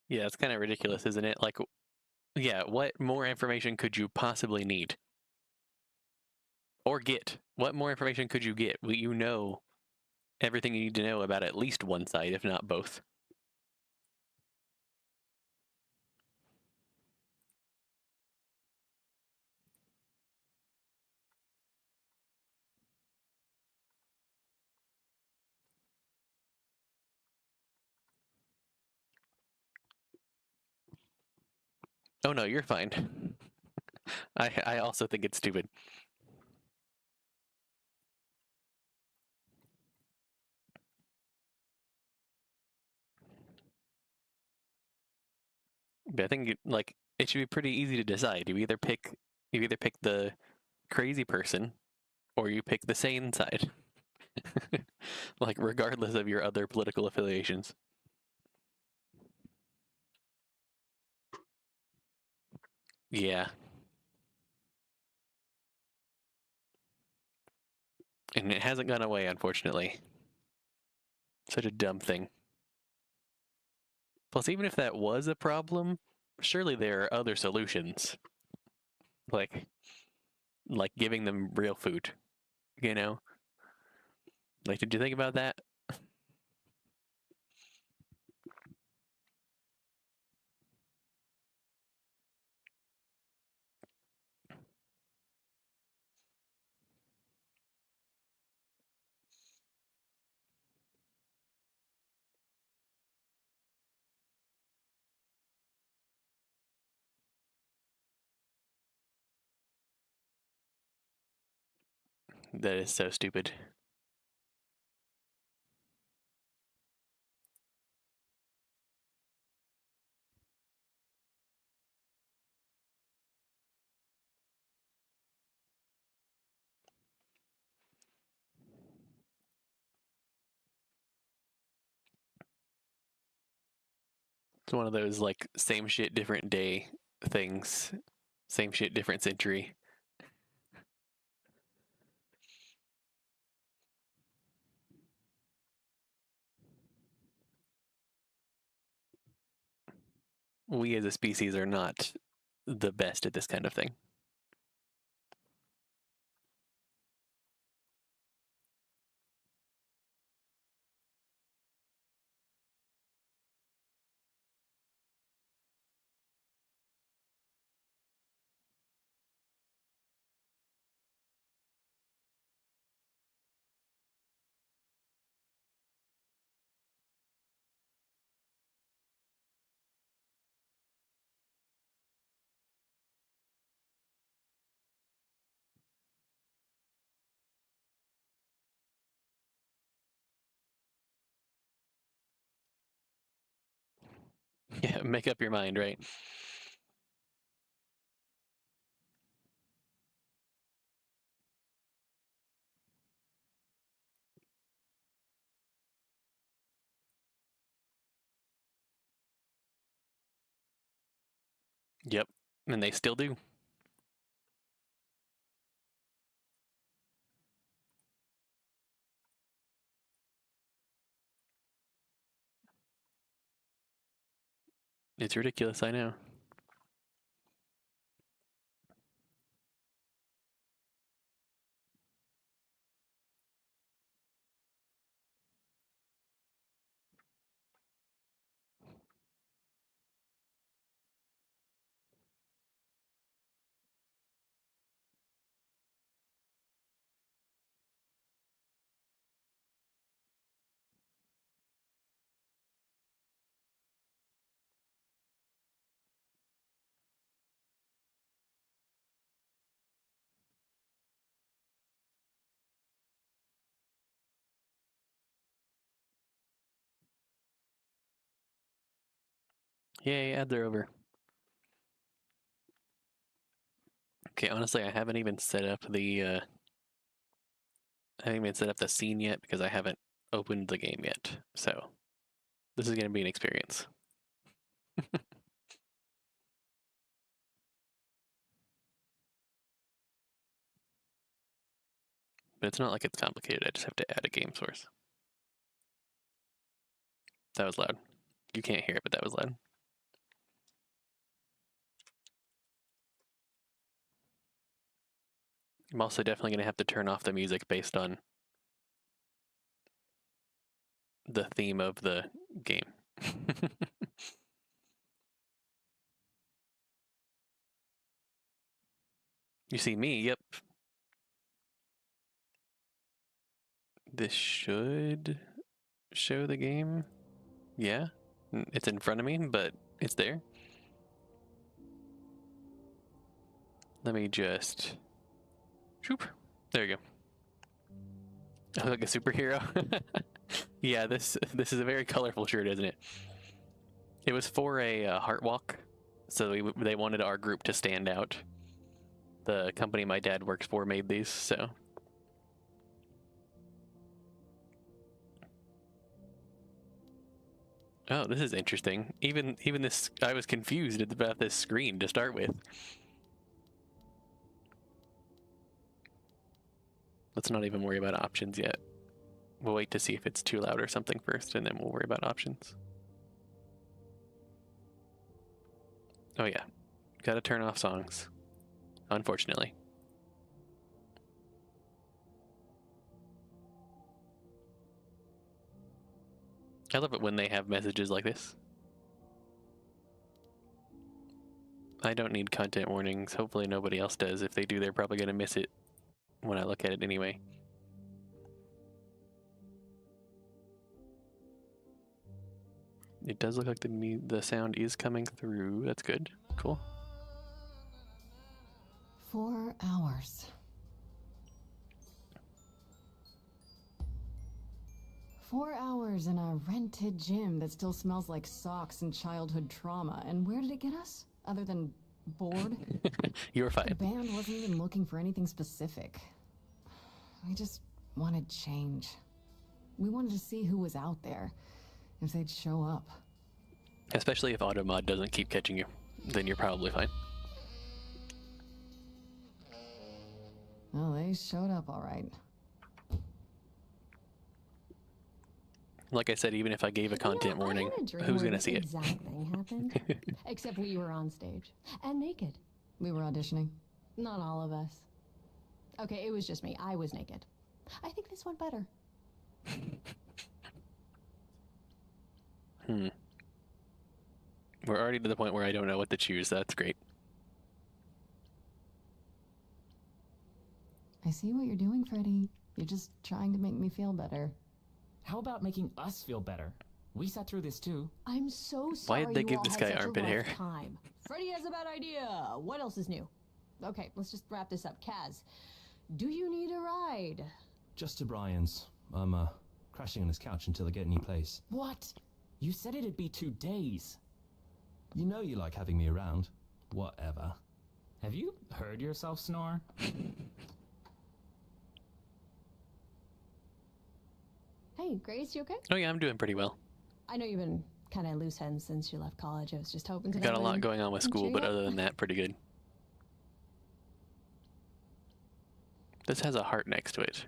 Yeah, it's kind of ridiculous, isn't it? Like, yeah, what more information could you possibly need? Or get? What more information could you get? Well, you know everything you need to know about at least one side, if not both. Oh no, you're fine. I also think it's stupid. But I think like it should be pretty easy to decide. You either pick the crazy person or you pick the sane side. Like regardless of your other political affiliations. Yeah. And it hasn't gone away, unfortunately. Such a dumb thing. Plus, even if that was a problem, surely there are other solutions. Like like giving them real food. You know? Like did you think about that? That is so stupid. It's one of those like same shit, different day things. Same shit, different century. We as a species are not the best at this kind of thing. Yeah, make up your mind, right? Yep. And they still do. It's ridiculous, I know. Yay, ads are over. Okay, honestly, I haven't even set up I haven't even set up the scene yet because I haven't opened the game yet. So this is gonna be an experience. But it's not like it's complicated. I just have to add a game source. That was loud. You can't hear it, but that was loud. I'm also definitely going to have to turn off the music based on the theme of the game. You see me, yep. This should show the game. Yeah, it's in front of me, but it's there. Let me just... Shoop. There you go. I look like a superhero. Yeah, this is a very colorful shirt, isn't it? It was for a heart walk, so they wanted our group to stand out. The company my dad works for made these, so... Oh, this is interesting. Even this, I was confused about this screen to start with. Let's not even worry about options yet. We'll wait to see if it's too loud or something first, and then we'll worry about options. Oh yeah, gotta turn off songs, unfortunately. I love it when they have messages like this. I don't need content warnings. Hopefully nobody else does. If they do, they're probably going to miss it when I look at it anyway. It does look like the sound is coming through. That's good. Cool. 4 hours. 4 hours in a rented gym that still smells like socks and childhood trauma. And where did it get us? Other than bored? You were fine. The band wasn't even looking for anything specific. We just wanted change. We wanted to see who was out there, if they'd show up. Especially if automod doesn't keep catching you, then you're probably fine. Well, they showed up all right. Like I said, even if I gave a content warning, who's going to see it? Exact thing happened. Except we were on stage. And naked. We were auditioning. Not all of us. Okay, it was just me. I was naked. I think this went better. We're already to the point where I don't know what to choose. That's great. I see what you're doing, Freddy. You're just trying to make me feel better. How about making us feel better? We sat through this too. I'm so sorry. Why did they you give all this had guy such a armpit rough hair? Time. Freddy has a bad idea. What else is new? Okay, let's just wrap this up. Kaz, do you need a ride? Just to Brian's. I'm crashing on his couch until I get any place. What? You said it'd be 2 days. You know you like having me around. Whatever. Have you heard yourself snore? Hey, Grace, you okay? Oh yeah, I'm doing pretty well. I know you've been kind of loose ends since you left college. I was just hoping to... Got a lot going on with school, but other than that, pretty good. This has a heart next to it.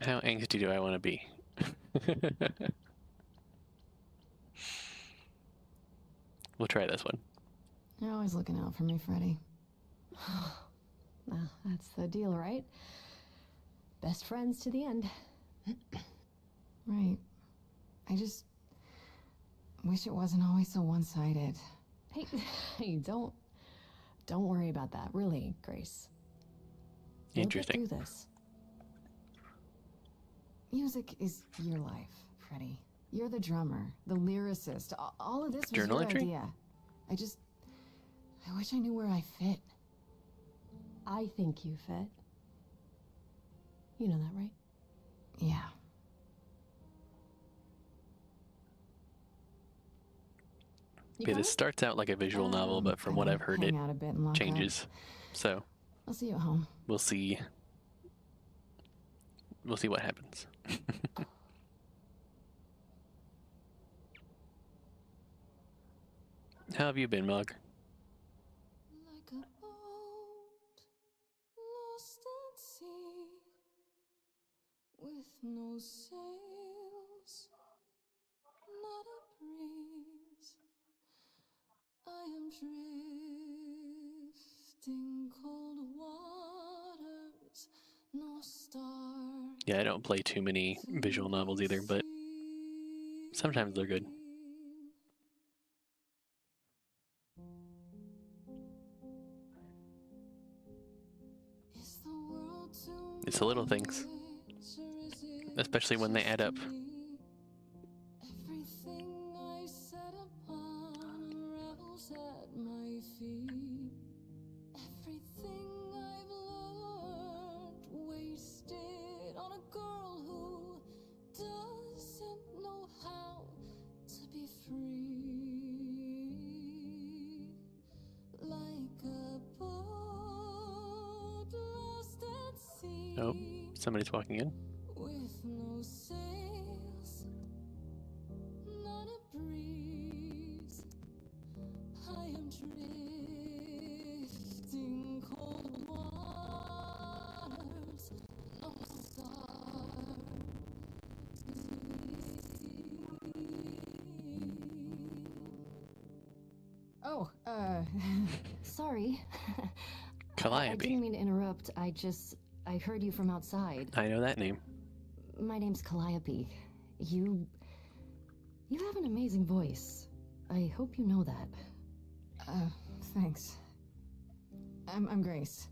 How angsty do I want to be? We'll try this one. You're always looking out for me, Freddy. Well, that's the deal, right? Best friends to the end. Right. I just wish it wasn't always so one-sided. Hey, don't worry about that. Really, Grace. Interesting. We'll get through this. Music is your life, Freddy. You're the drummer, the lyricist. All of this was Journal your entry? idea. I wish I knew where I fit. I think you fit. You know that, right? Yeah. You Okay, got this it? starts out like a visual novel, but from what I've heard, it hang out a bit and lock up. changes. So I'll see you at home. we'll see. We'll see what happens. How have you been, Mug? Like a boat lost at sea, with no sails am drifting cold waters, no star. Yeah, I don't play too many visual novels either, but sometimes they're good. It's the little things, especially when they add up. Everything I set upon unravels at my feet. Everything I've learned wasted on a girl who doesn't know how to be free. Like a boat lost at sea. Oh, somebody's walking in. With no sails, not a breeze. I am drifting cold waters, no star to see. Oh, sorry. I Calliope. didn't mean to interrupt. I heard you from outside. I know that name. My name's Calliope. You have an amazing voice. I hope you know that. Thanks. I'm Grace.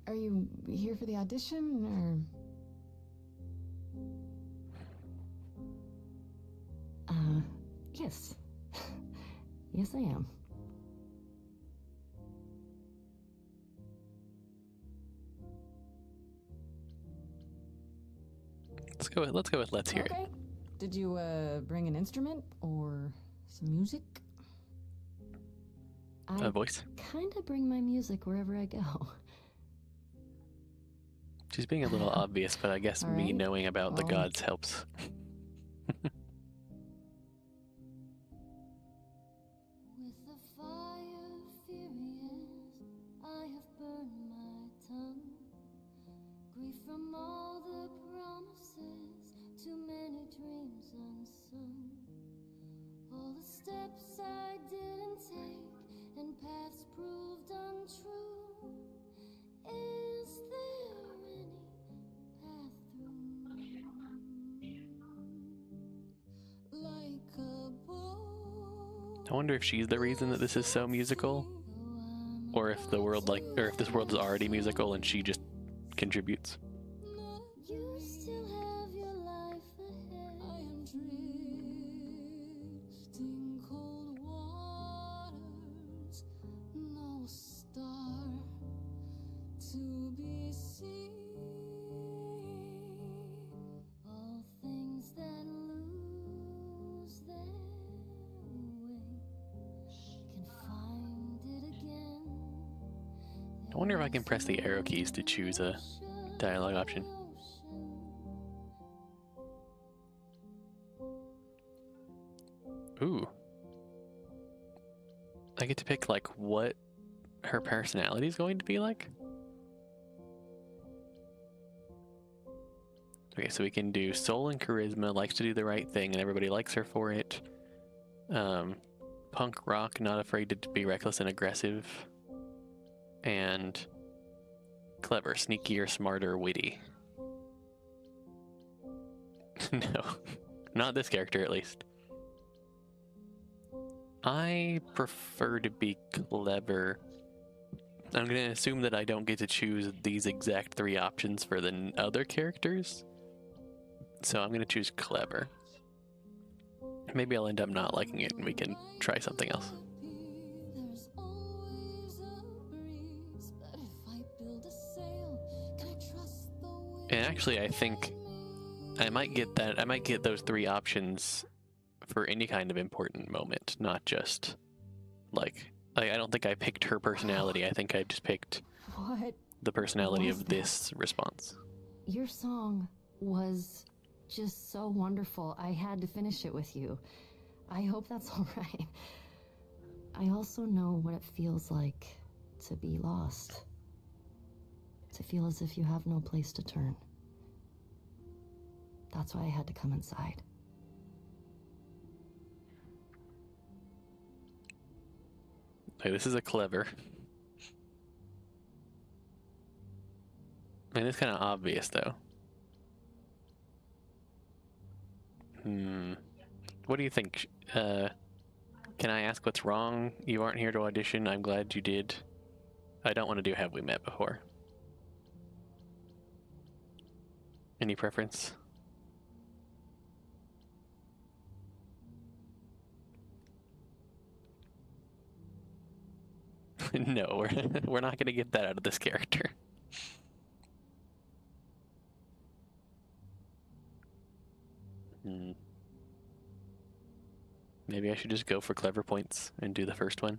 Are you here for the audition, or? Yes. Yes, I am. Let's hear it. Okay. Did you, bring an instrument or some music? A voice. Kinda bring my music wherever I go. She's being a little obvious, but I guess All me right. knowing about the Well. gods helps. With the fire furious, I have burned my tongue. Grief from all the promises, too many dreams unsung. All the steps I didn't take and paths proved untrue. Is there any path through? Like a boat. I wonder if she's the reason that this is so musical, or if the world or if this world is already musical and she just contributes. You still have your life ahead. I am drifting cold waters, no star to be seen. All things that lose their way can find it again. I wonder if I can press the arrow keys to choose a dialogue option. Ooh. I get to pick, like, what her personality is going to be like? Okay, so we can do soul and charisma, likes to do the right thing, and everybody likes her for it. Punk rock, not afraid to be reckless and aggressive. And clever, sneakier, smarter, witty. No, not this character at least. I prefer to be clever. I'm going to assume that I don't get to choose these exact three options for the other characters. So I'm going to choose clever. Maybe I'll end up not liking it and we can try something else. There's always a breeze, but if I build a sail, can I trust the wind? And actually, I think I might get that. I might get those three options for any kind of important moment, not just like I don't think I picked her personality. I think I just picked What? the personality was of this response. Your song was just so wonderful. I had to finish it with you. I hope that's all right. I also know what it feels like to be lost. To feel as if you have no place to turn. That's why I had to come inside. Okay, this is a clever. I mean, it's kind of obvious, though. What do you think? Can I ask what's wrong? You aren't here to audition. I'm glad you did. I don't want to do Have We Met Before. Any preference? No, we're not going to get that out of this character. Maybe I should just go for clever points and do the first one.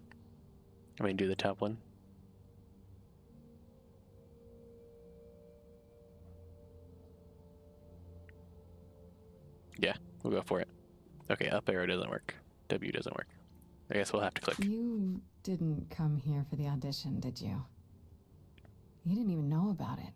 I mean, do the top one. Yeah, we'll go for it. Okay, up arrow doesn't work. W doesn't work. I guess we'll have to click. You didn't come here for the audition, did you? You didn't even know about it.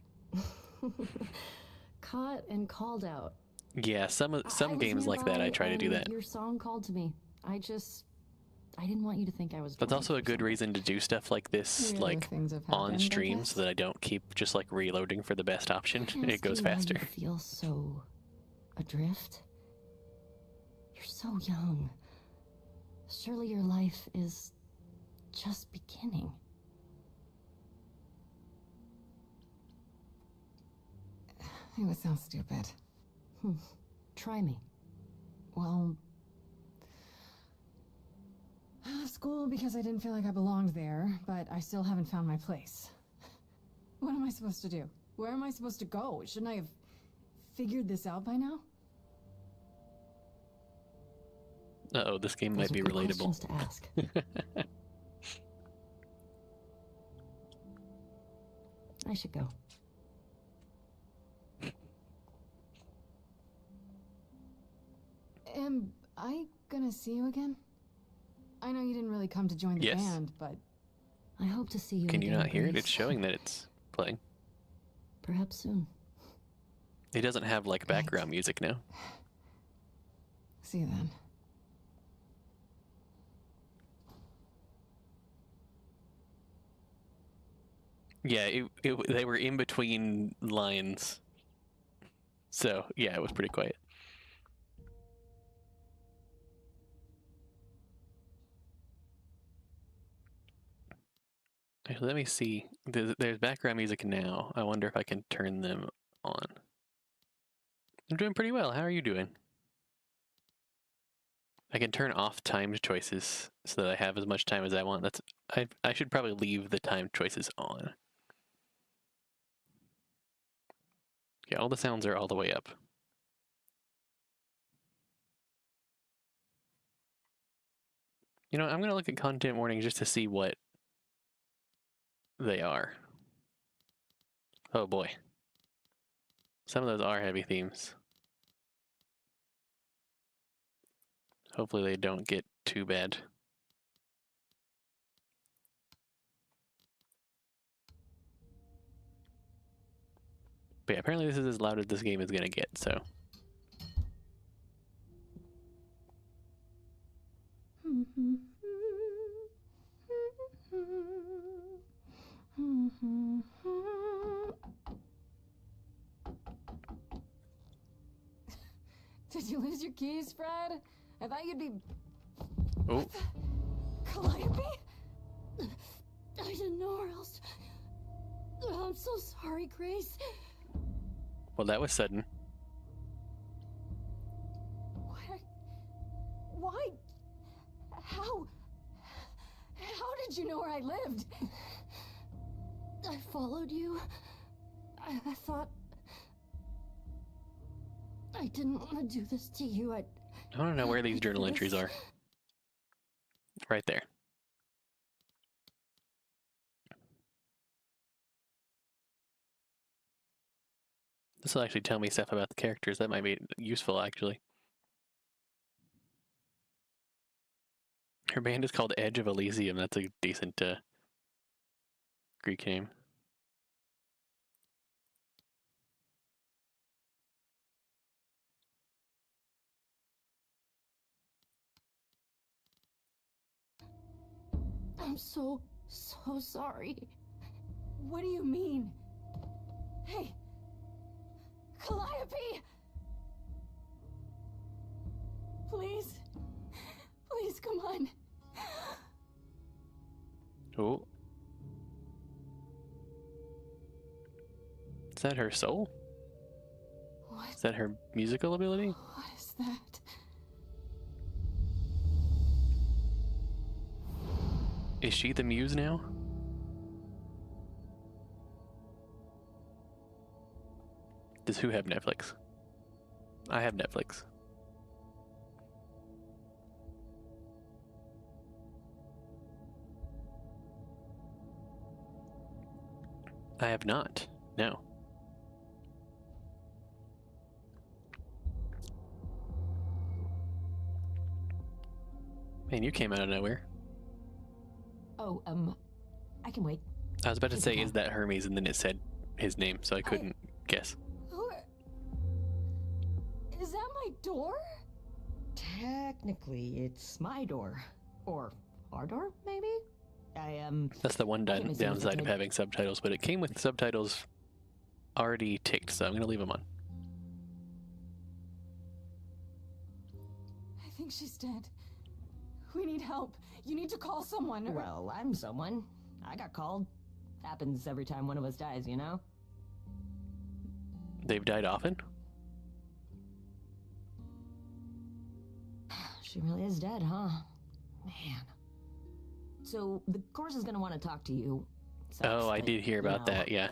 Caught and called out. Yeah, some games like that, I try to do that. Your song called to me. I didn't want you to think I was. That's also a good reason to do stuff like this, like on stream, so that I don't keep just like reloading for the best option. It goes faster. You feel so adrift. You're so young. Surely your life is just beginning. It would sound stupid. Try me. Well, I left school because I didn't feel like I belonged there, but I still haven't found my place. What am I supposed to do? Where am I supposed to go? Shouldn't I have figured this out by now? Uh-oh, this game might be relatable. To ask. I should go. Am I gonna see you again? I know you didn't really come to join the band, but I hope to see you Can again, you not hear it? Grace. It's showing that it's playing. Perhaps soon. It doesn't have like background music now. See you then. Yeah, they were in between lines. So, yeah, it was pretty quiet. Let me see. There's background music now. I wonder if I can turn them on. I'm doing pretty well. How are you doing? I can turn off timed choices so that I have as much time as I want. I should probably leave the timed choices on. Yeah, all the sounds are all the way up. You know, I'm going to look at content warnings just to see what they are. Oh boy. Some of those are heavy themes. Hopefully they don't get too bad. But yeah, apparently this is as loud as this game is going to get, so. Did you lose your keys, Fred? I thought you'd be... Oh. Calliope? I didn't know where else. Oh, I'm so sorry, Grace. Well, that was sudden. Why? How did you know where I lived? I followed you. I thought... I didn't want to do this to you. I don't know where these journal entries are. Right there. This will actually tell me stuff about the characters. That might be useful, actually. Her band is called Edge of Elysium. That's a decent Greek name. I'm so sorry. What do you mean? Hey! Calliope! Please? Please, come on. Oh. Is that her soul? What? Is that her musical ability? What is that? Is she the muse now? Does who have Netflix? I have Netflix. I have not. No. Man, you came out of nowhere. Oh, I can wait. I was about to Take say, your is time. that Hermes? And then it said his name, so I couldn't guess. Is that my door? Technically, it's my door. Or our door, maybe? That's the one can't make sense of downside of it. having subtitles, but it came with subtitles already ticked, so I'm going to leave them on. I think she's dead. We need help. You need to call someone. Or... Well, I'm someone. I got called. Happens every time one of us dies, you know? They've died often? She really is dead, huh? Man. So, the course is gonna want to talk to you. Sucks, Oh, I but, did hear you about know. that, yeah.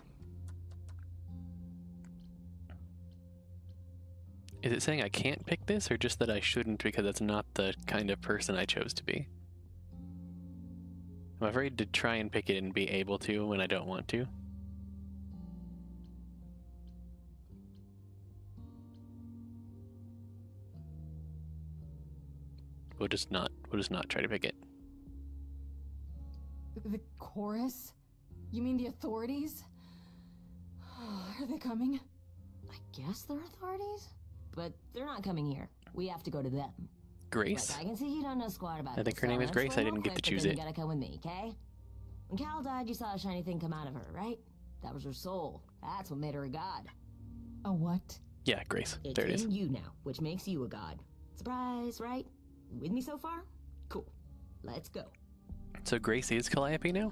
Is it saying I can't pick this, or just that I shouldn't because that's not the kind of person I chose to be? I'm afraid to try and pick it and be able to when I don't want to. We'll just not try to pick it. The chorus? You mean the authorities? Are they coming? I guess they're authorities? But they're not coming here. We have to go to them. Grace? Look, I can see you don't know squat about I think this, her name so is let's Grace. I swim real didn't get to quick, choose but then it. You gotta come with me, okay? When Cal died, you saw a shiny thing come out of her, right? That was her soul. That's what made her a god. A what? Yeah, Grace. It's There it is. in you now, which makes you a god. Surprise, right? With me so far? Cool. Let's go. So Grace is Calliope now?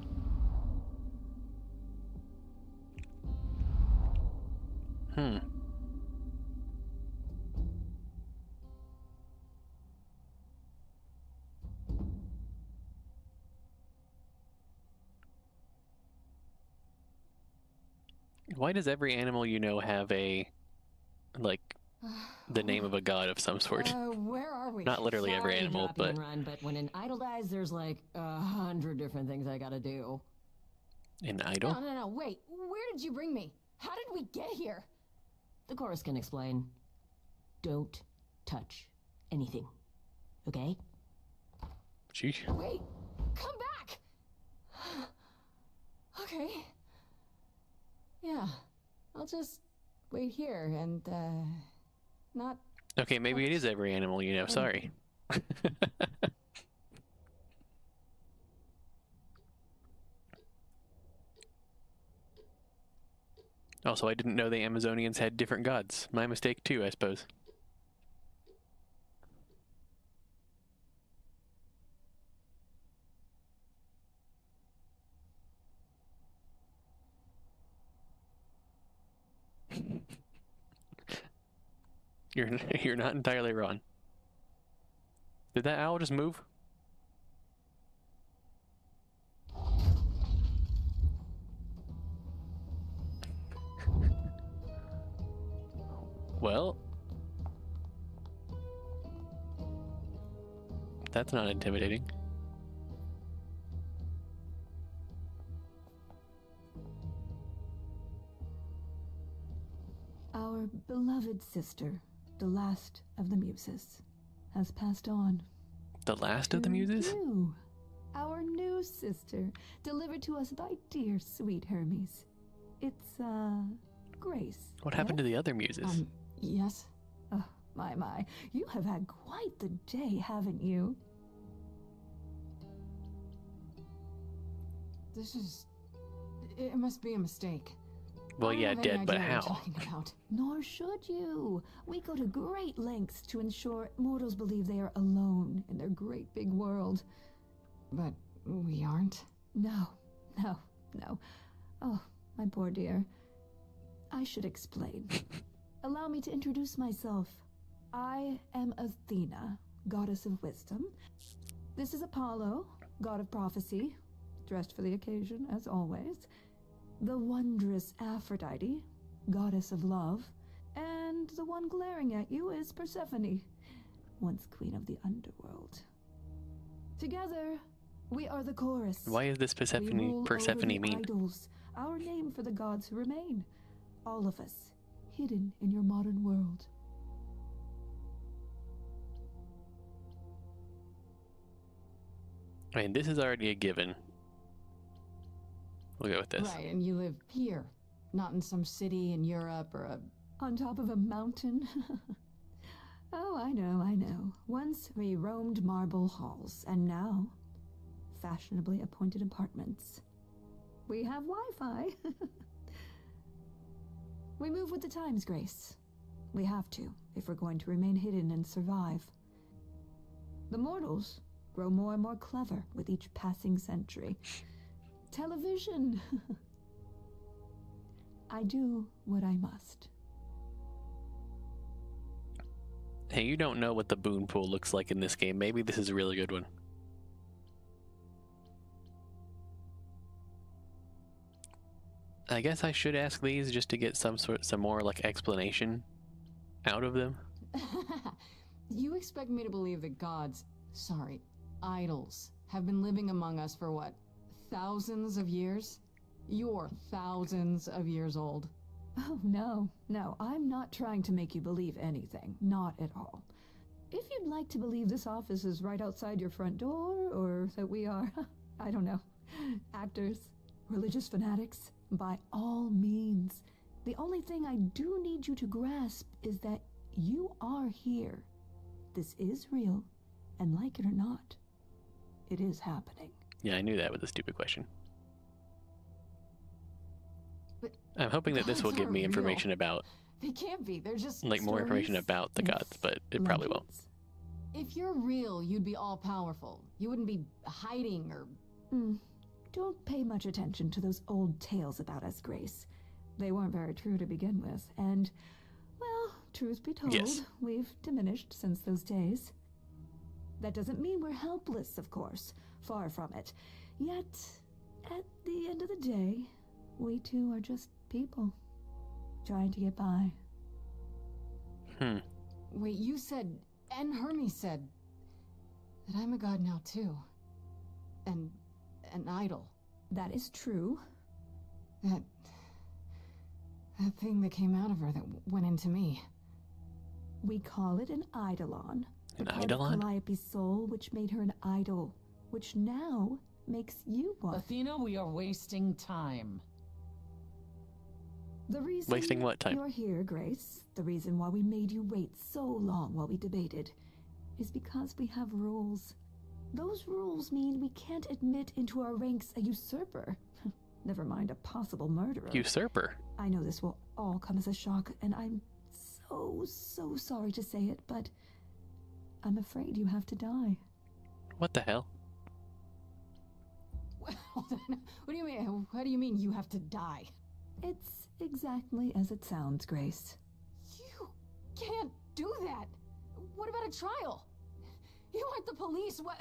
Hmm. Why does every animal you know have a, like, the name of a god of some sort? Where are we? Not literally every Sorry to animal, drop you but and run, but when an idol dies, there's like 100 different things I gotta do. an idol? No, wait. Where did you bring me? How did we get here? The chorus can explain. Don't touch anything. Okay? Sheesh. Wait, come back! Okay. Yeah, I'll just wait here and, not... Okay, maybe it is every animal you know. Sorry. Also, I didn't know the Amazonians had different gods. My mistake too, I suppose. You're not entirely wrong. Did that owl just move? Well, that's not intimidating. Our beloved sister, the last of the muses, has passed on. The last of the muses? You, our new sister, delivered to us by dear sweet Hermes. It's, Grace. What happened to the other muses? Yes? Oh, my. You have had quite the day, haven't you? This is... It must be a mistake. Well, I don't yeah, have any dead, but idea what you're how? talking about. Nor should you. We go to great lengths to ensure mortals believe they are alone in their great big world. But we aren't. No, no, no. Oh, my poor dear. I should explain. Allow me to introduce myself. I am Athena, goddess of wisdom. This is Apollo, god of prophecy, dressed for the occasion, as always. The wondrous Aphrodite, goddess of love. And the one glaring at you is Persephone, once queen of the underworld. Together, we are the chorus. Why is this We rule Persephone over the mean? idols, our name for the gods who remain. All of us, hidden in your modern world. I mean, this is already a given. We'll go with this. Right, and you live here, not in some city in Europe or a... On top of a mountain? Oh, I know. Once we roamed marble halls, and now, fashionably appointed apartments. We have Wi-Fi. We move with the times, Grace. We have to, if we're going to remain hidden and survive. The mortals grow more and more clever with each passing century. Television. I do what I must. Hey, you don't know what the Boon pool looks like in this game. Maybe this is a really good one. I guess I should ask these just to get some more like explanation out of them. You expect me to believe that gods, sorry, idols, have been living among us for what, thousands of years? You're thousands of years old. Oh, no, I'm not trying to make you believe anything. Not at all. If you'd like to believe this office is right outside your front door, or that we are, I don't know, actors, religious fanatics, by all means. The only thing I do need you to grasp is that you are here. This is real, and like it or not, it is happening. Yeah, I knew that with a stupid question. But I'm hoping that this will gods give me aren't information real. about, They can't be, they're just like, more information stories. about the gods, but it probably won't. Legends. If you're real, you'd be all-powerful. You wouldn't be hiding or... Don't pay much attention to those old tales about us, Grace. They weren't very true to begin with, and, well, truth be told, Yes. we've diminished since those days. That doesn't mean we're helpless, of course. Far from it. Yet, at the end of the day, we too are just people, trying to get by. Wait, you said, and Hermes said, that I'm a god now too. And an idol. That is true. That thing that came out of her that went into me. We call it an eidolon. An the part of eidolon? Calliope's soul, which made her an idol, which now makes you one. Athena, we are wasting time. The reason Wasting what time? you're here, Grace, the reason why we made you wait so long while we debated, is because we have rules. Those rules mean we can't admit into our ranks a usurper. Never mind a possible murderer. Usurper. I know this will all come as a shock, and I'm so sorry to say it, but I'm afraid you have to die. What the hell? What do you mean? What do you mean you have to die? It's exactly as it sounds, Grace. You can't do that. What about a trial? You aren't the police. Why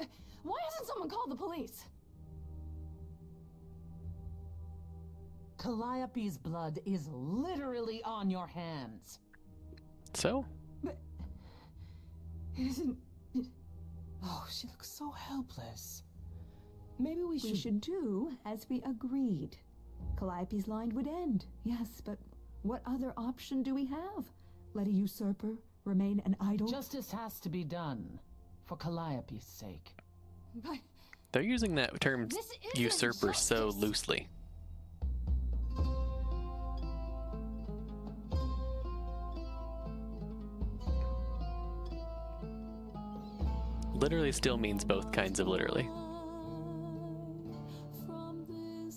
hasn't someone called the police? Calliope's blood is literally on your hands. So? But it isn't. Oh, she looks so helpless. Maybe we We should... should do as we agreed. Calliope's line would end, yes, but what other option do we have? Let a usurper remain an idol? Justice has to be done, for Calliope's sake. But They're using that term this isn't usurper so justice. loosely. Literally still means both kinds of literally. From this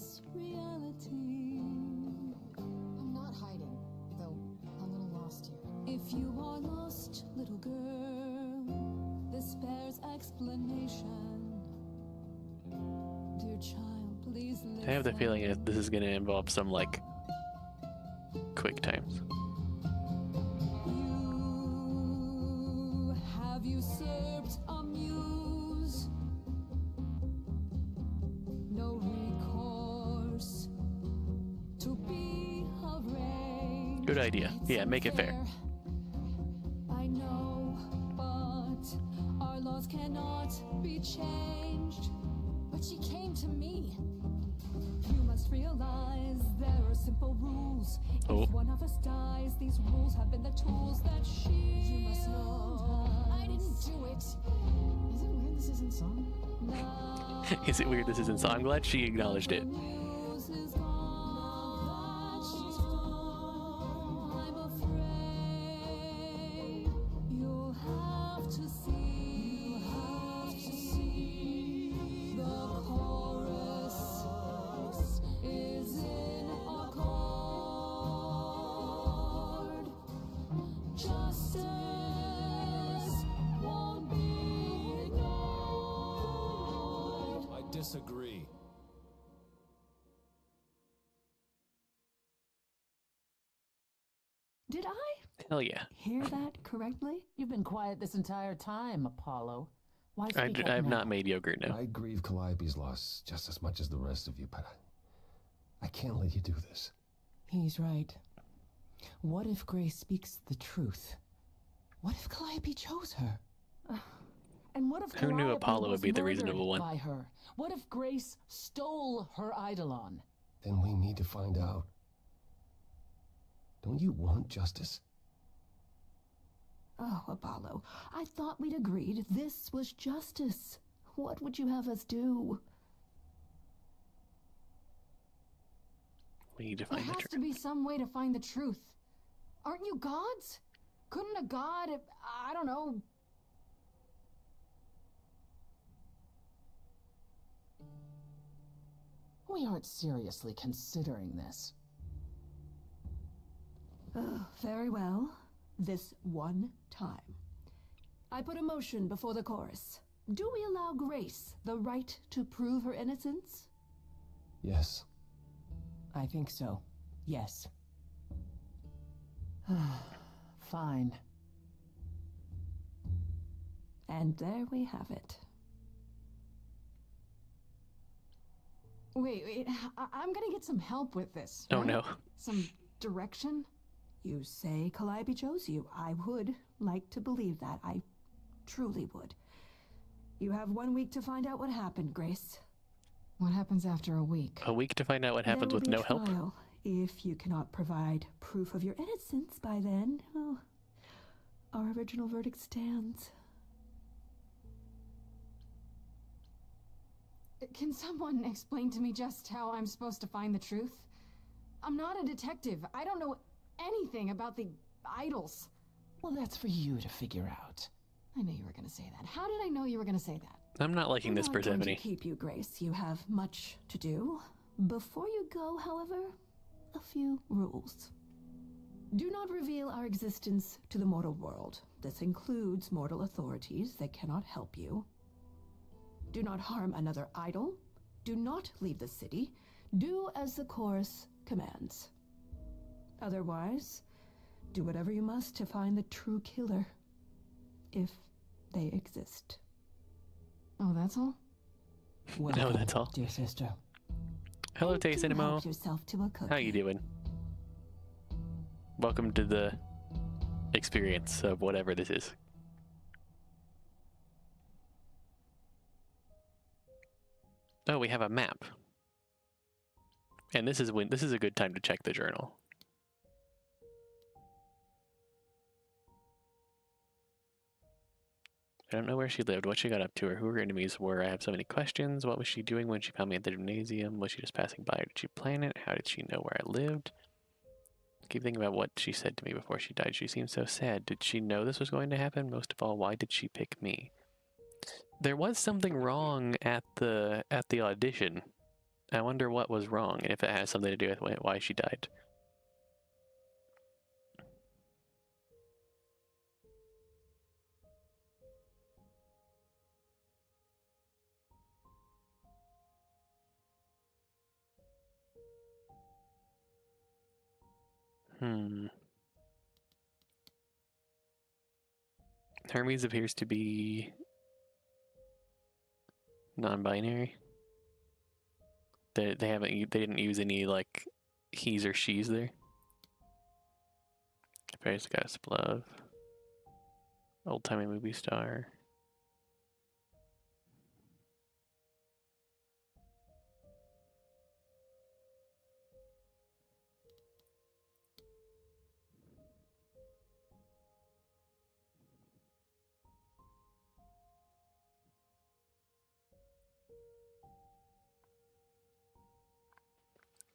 If you are lost, little girl, this bears explanation. Dear child, please listen. I have the feeling that this is going to involve some, like, quick times. You have usurped a muse. No recourse to be arranged. Good idea. Yeah, make it fair. I know, but our laws cannot be changed. But she came to me. You must realize there are simple rules. Oh. If one of us dies, these rules have been the tools that she. You must know. I didn't do it. Is it weird this isn't song? Now Is it weird this isn't so? I'm glad she acknowledged it. the news is gone. She's gone. I'm afraid you'll have to see. You'll have to see. The chorus is in accord. Justice won't be ignored. I disagree. Did I Hell yeah. hear that correctly? You've been quiet this entire time, Apollo. Why speak up I've now? not made yogurt now. I grieve Calliope's loss just as much as the rest of you, but I can't let you do this. He's right. What if Grace speaks the truth? What if Calliope chose her? And what if Who knew Calliope Apollo would was be the murdered reasonable one? by her? What if Grace stole her eidolon? Then we need to find out. Don't you want justice? Oh, Apollo, I thought we'd agreed this was justice. What would you have us do? We need to There find the has truth. to be some way to find the truth. Aren't you gods? Couldn't a god, I don't know... We aren't seriously considering this. Oh, very well. This one time. I put a motion before the chorus. Do we allow Grace the right to prove her innocence? Yes. I think so. Yes. Fine. And there we have it. Wait, I'm gonna get some help with this. Oh right? no. Some direction? You say Calliope chose you. I would like to believe that. I truly would. You have 1 week to find out what happened, Grace. What happens after a week? A week to find out what There happens will with be a no help? trial. If you cannot provide proof of your innocence by then, well, our original verdict stands. Can someone explain to me just how I'm supposed to find the truth? I'm not a detective. I don't know anything about the idols. Well, that's for you to figure out. I knew you were gonna say that. How did I know you were gonna say that? I'm not liking I'm this not going to Persephone. keep you, Grace. You have much to do. Before you go, however, a few rules. Do not reveal our existence to the mortal world. This includes mortal authorities that cannot help you. Do not harm another idol. Do not leave the city. Do as the chorus commands. Otherwise, do whatever you must to find the true killer, if they exist. Oh, that's all? Welcome, that's all. dear sister. Hello, And Tay do Cinemo. help yourself to a cookie. How you doing? Welcome to the experience of whatever this is. Oh, we have a map. And this is a good time to check the journal. I don't know where she lived, what she got up to, or who her enemies were. I have so many questions. What was she doing when she found me at the gymnasium? Was she just passing by, or did she plan it? How did she know where I lived? I keep thinking about what she said to me before she died. She seemed so sad. Did she know this was going to happen? Most of all, why did she pick me? There was something wrong at the audition. I wonder what was wrong, and if it has something to do with why she died. Hermes appears to be non-binary. They didn't use any like he's or she's there. Praise the goddess of love. Old-timey movie star.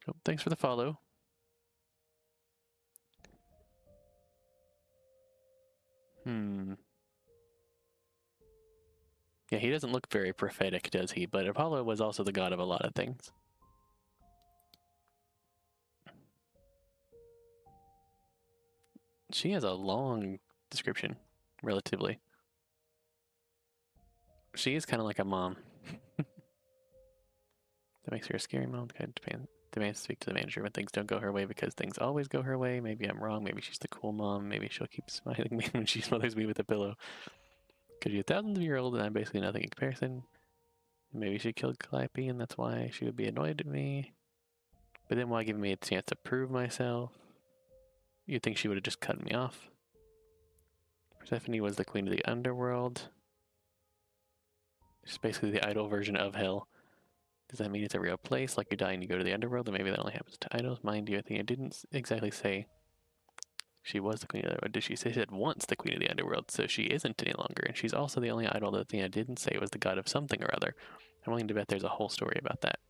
Oh, thanks for the follow. Yeah, he doesn't look very prophetic, does he? But Apollo was also the god of a lot of things. She has a long description, relatively. She is kind of like a mom. That makes her a scary mom. Demands to speak to the manager when things don't go her way because things always go her way. Maybe I'm wrong. Maybe she's the cool mom. Maybe she'll keep smiling me when she smothers me with a pillow. Because she's thousands of years old and I'm basically nothing in comparison. Maybe she killed Calliope and that's why she would be annoyed at me. But then why give me a chance to prove myself? You'd think she would have just cut me off. Persephone was the queen of the underworld. She's basically the idol version of hell. Does that mean it's a real place? Like you die and you go to the underworld, and maybe that only happens to idols? Mind you, Athena didn't exactly say she was the queen of the underworld. Did she say she said once the queen of the underworld, so she isn't any longer. And she's also the only idol that Athena didn't say was the god of something or other. I'm willing to bet there's a whole story about that.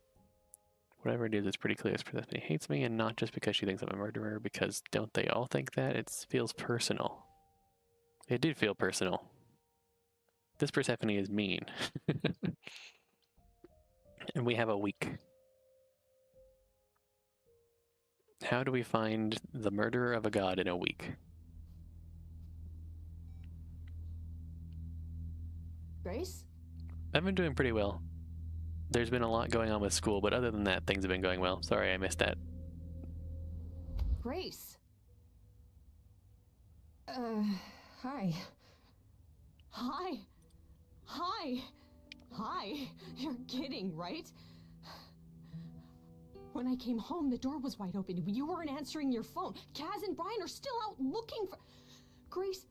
Whatever it is, it's pretty clear this Persephone hates me, and not just because she thinks I'm a murderer, because don't they all think that? It feels personal. It did feel personal. This Persephone is mean. And we have a week. How do we find the murderer of a god in a week? Grace? I've been doing pretty well. There's been a lot going on with school, but other than that, things have been going well. Sorry I missed that. Grace? Hi. Hi. Hi. Hi. You're kidding, right? When I came home, the door was wide open. You weren't answering your phone. Kaz and Brian are still out looking for... Grace...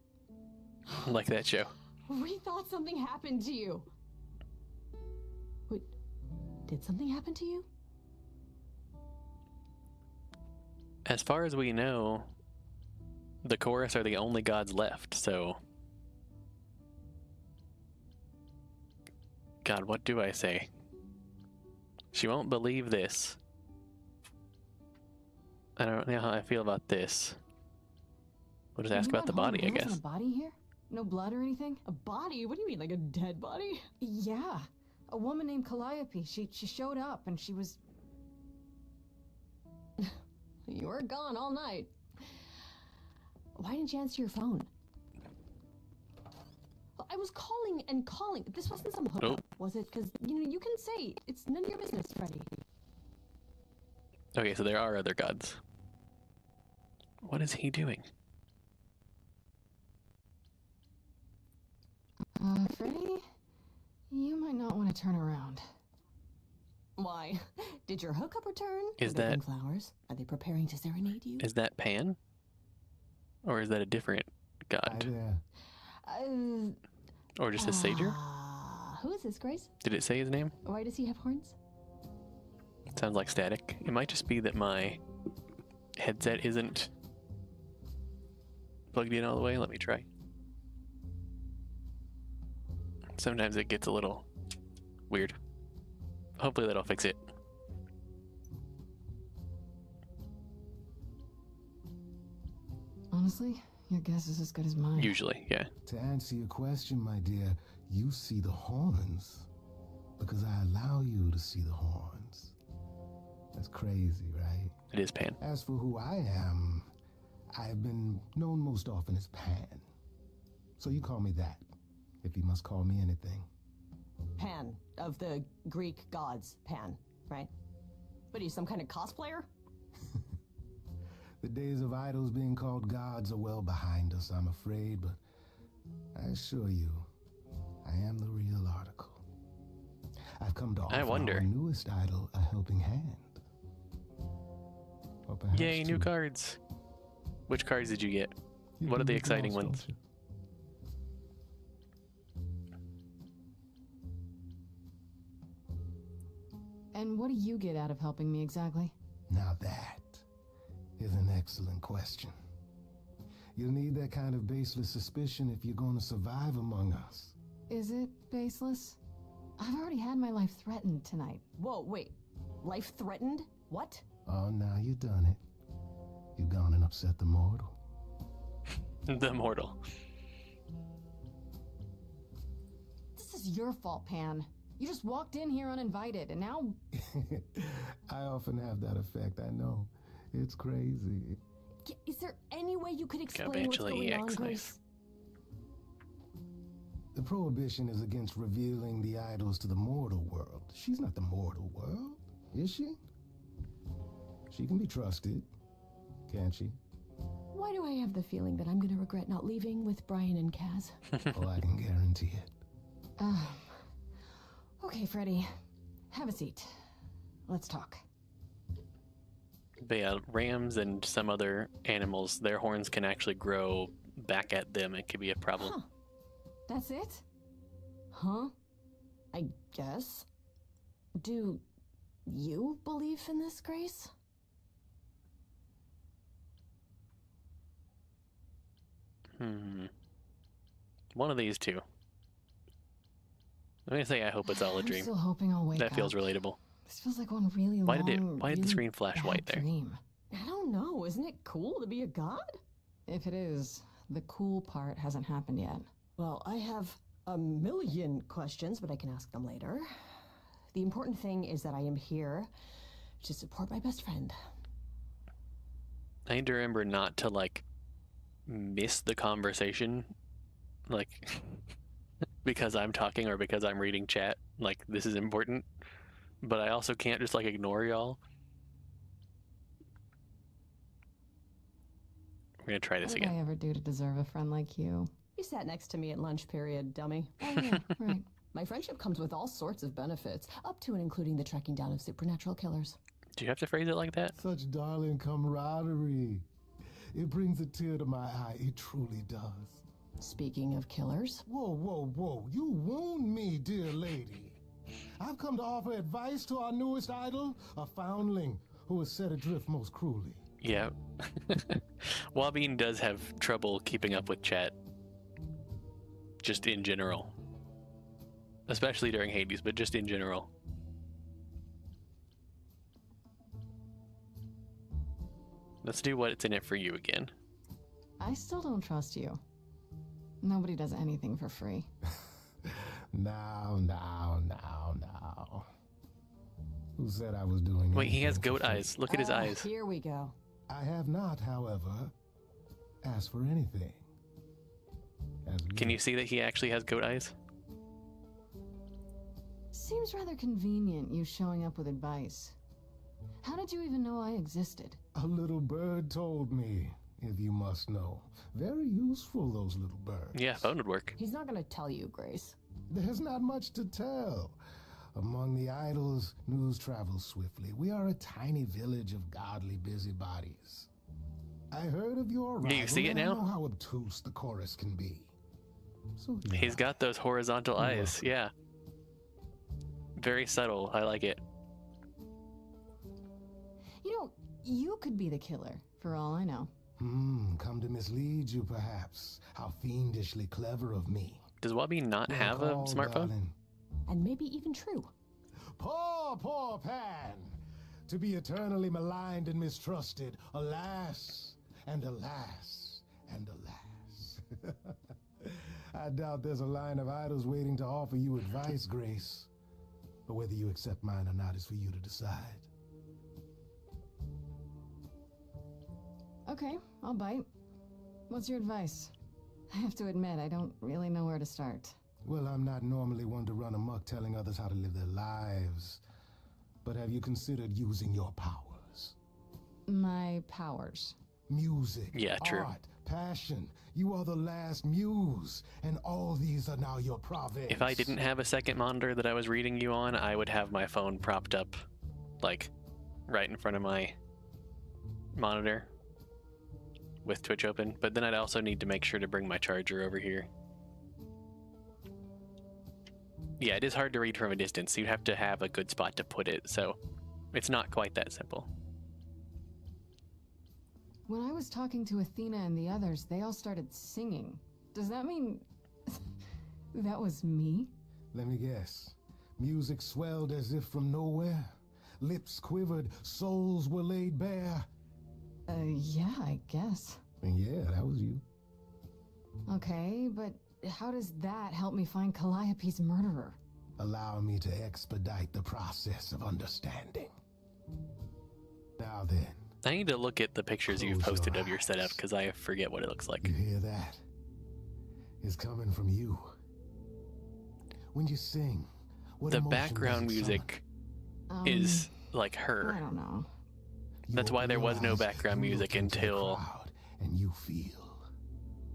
Like that show. We thought something happened to you. Wait, did something happen to you? As far as we know, the chorus are the only gods left, so... God, what do I say? She won't believe this. I don't know how I feel about this. We'll just ask about the body, I guess. There wasn't a body here? No blood or anything? A body? What do you mean, like a dead body? Yeah. A woman named Calliope. She showed up and she was... You were gone all night. Why didn't you answer your phone? I was calling and calling. This wasn't some hookup, was it? Because, you can say it's none of your business, Freddy. Okay, so there are other gods. What is he doing? Freddy? You might not want to turn around. Why? Did your hookup return? Is that... flowers? Are they preparing to serenade you? Is that Pan? Or is that a different god? Or just a satyr? Who is this, Grace? Did it say his name? Why does he have horns? It sounds like static. It might just be that my headset isn't plugged in all the way. Let me try. Sometimes it gets a little weird. Hopefully that'll fix it. Honestly, your guess is as good as mine. Usually, yeah. To answer your question, my dear, you see the horns because I allow you to see the horns. That's crazy, right? It is Pan. As for who I am, I have been known most often as Pan. So you call me that, if you must call me anything. Pan, of the Greek gods, Pan, right? What are you, some kind of cosplayer? The days of idols being called gods are well behind us, I'm afraid, but I assure you, I am the real article. I've come to offer our newest idol a helping hand. Or perhaps Yay, new two. cards. Which cards did you get? You What are the believe in exciting us, ones? don't you? And what do you get out of helping me exactly? Now that is an excellent question. You'll need that kind of baseless suspicion if you're going to survive among us. Is it baseless? I've already had my life threatened tonight. Whoa, wait. Life threatened? What? Oh, now you've done it. You've gone and upset the mortal. The mortal. This is your fault, Pan. You just walked in here uninvited, and now... I often have that effect, I know. It's crazy. Is there any way you could explain what's Eventually going on, EX Grace? knife. The prohibition is against revealing the idols to the mortal world. She's not the mortal world, is she? She can be trusted, can't she? Why do I have the feeling that I'm going to regret not leaving with Brian and Kaz? Oh, I can guarantee it. Okay, Freddy. Have a seat. Let's talk. But yeah, rams and some other animals, their horns can actually grow back at them. It could be a problem. Huh. That's it? Huh? I guess. Do you believe in this, Grace? One of these two. I'm gonna say I hope it's all a I'm dream. still hoping I'll wake That feels up. relatable. This feels like one really Why long, did the really screen flash bad white there? dream. I don't know. Isn't it cool to be a god? If it is, the cool part hasn't happened yet. Well, I have a million questions, but I can ask them later. The important thing is that I am here to support my best friend. I need to remember not to like miss the conversation, like because I'm talking or because I'm reading chat. Like this is important, but I also can't just like ignore y'all. We're gonna try this What did I again. ever do to deserve a friend like you? You sat next to me at lunch period, dummy. Oh yeah, right. My friendship comes with all sorts of benefits, up to and including the tracking down of supernatural killers. Do you have to phrase it like that? Such darling camaraderie. It brings a tear to my eye. It truly does. Speaking of killers, Whoa, whoa, whoa. You wound me, dear lady. I've come to offer advice to our newest idol, a foundling who was set adrift most cruelly. Yeah. Wabine does have trouble keeping up with chat. Just in general. Especially during Hades, but just in general. Let's do what's in it for you again. I still don't trust you. Nobody does anything for free. Now. Who said I was doing Wait, he has anything for goat free? eyes. Look at his eyes. Here we go. I have not, however, asked for anything. As of Can yet. you see that he actually has goat eyes? Seems rather convenient, you showing up with advice. How did you even know I existed? A little bird told me, if you must know. Very useful, those little birds. Yeah, phone would work. He's not going to tell you, Grace. There's not much to tell. Among the idols, news travels swiftly. We are a tiny village of godly busybodies. I heard of your arrival. Do you see it and I now? know how obtuse the chorus can be. So yeah. He's got those horizontal You're eyes. Yeah. Very subtle. I like it. You know, you could be the killer, for all I know. Come to mislead you, perhaps. How fiendishly clever of me. Does Wabi not Well have a called, smartphone? darling. And maybe even true. Poor Pan! To be eternally maligned and mistrusted. Alas, and alas, and alas. I doubt there's a line of idols waiting to offer you advice, Grace. But whether you accept mine or not is for you to decide. Okay, I'll bite. What's your advice? I have to admit, I don't really know where to start. Well, I'm not normally one to run amok telling others how to live their lives. But have you considered using your powers? My powers. Music, Yeah, true. art, passion. You are the last muse, and all these are now your province. If I didn't have a second monitor that I was reading you on, I would have my phone propped up, like, right in front of my monitor with Twitch open. But then I'd also need to make sure to bring my charger over here. Yeah, it is hard to read from a distance. You have to have a good spot to put it, so it's not quite that simple. When I was talking to Athena and the others, they all started singing. Does that mean that was me? Let me guess. Music swelled as if from nowhere. Lips quivered, souls were laid bare. Yeah, I guess. And yeah, that was you. Okay, but how does that help me find Calliope's murderer? Allow me to expedite the process of understanding. Now then. I need to look at the pictures you've Close posted your of your eyes. setup because I forget what it looks like. You hear that? It's coming from you. When you sing, what The emotion background does it music is like I her. don't know. summon? You That's why open there your was no eyes, background you music look into the until- crowd, and you feel.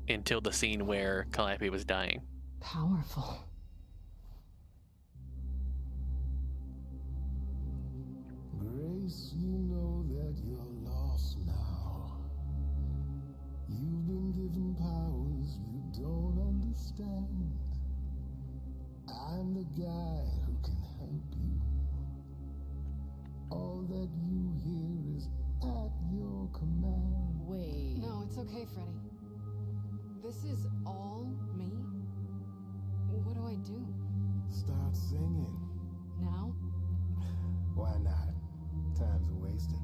Until the scene where Calliope was dying. Powerful. Grace, you know that you're lost now. You've been given powers you don't understand. I'm the guy who can help you. All that you hear is at your command. Wait. No, it's okay, Freddy. This is all me? What do I do? Start singing. Now? Why not? Time's a wasting.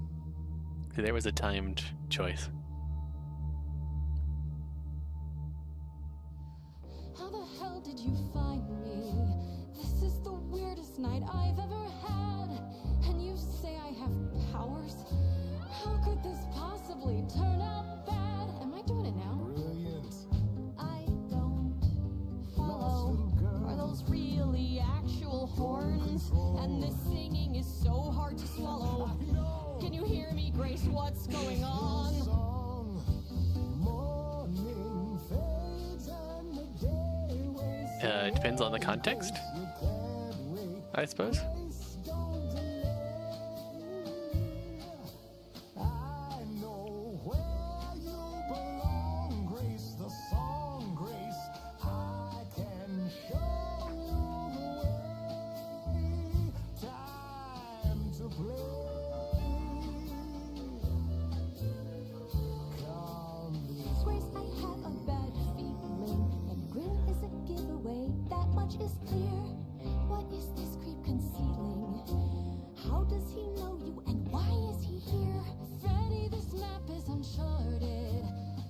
There was a timed choice. How the hell did you find me? This is the weirdest night I've ever had. And you say I have powers? How could this possibly turn out bad? Am I doing it now? Brilliant. I don't Lost follow. little girl. Are those really actual horns? And this singing is so hard to swallow. Can you hear me, Grace? What's going on? Song. Morning fades and the day wastes. It depends on the context, You can't wait. I suppose. Grace, don't delay. I know where you belong, Grace, the song, Grace. I can show you the way. Time to play. Come this Grace, I have a bad feeling. And grin is a giveaway, that much is clear. What is this creep concealing? How does he know you and why is he here? Freddy, this map is uncharted.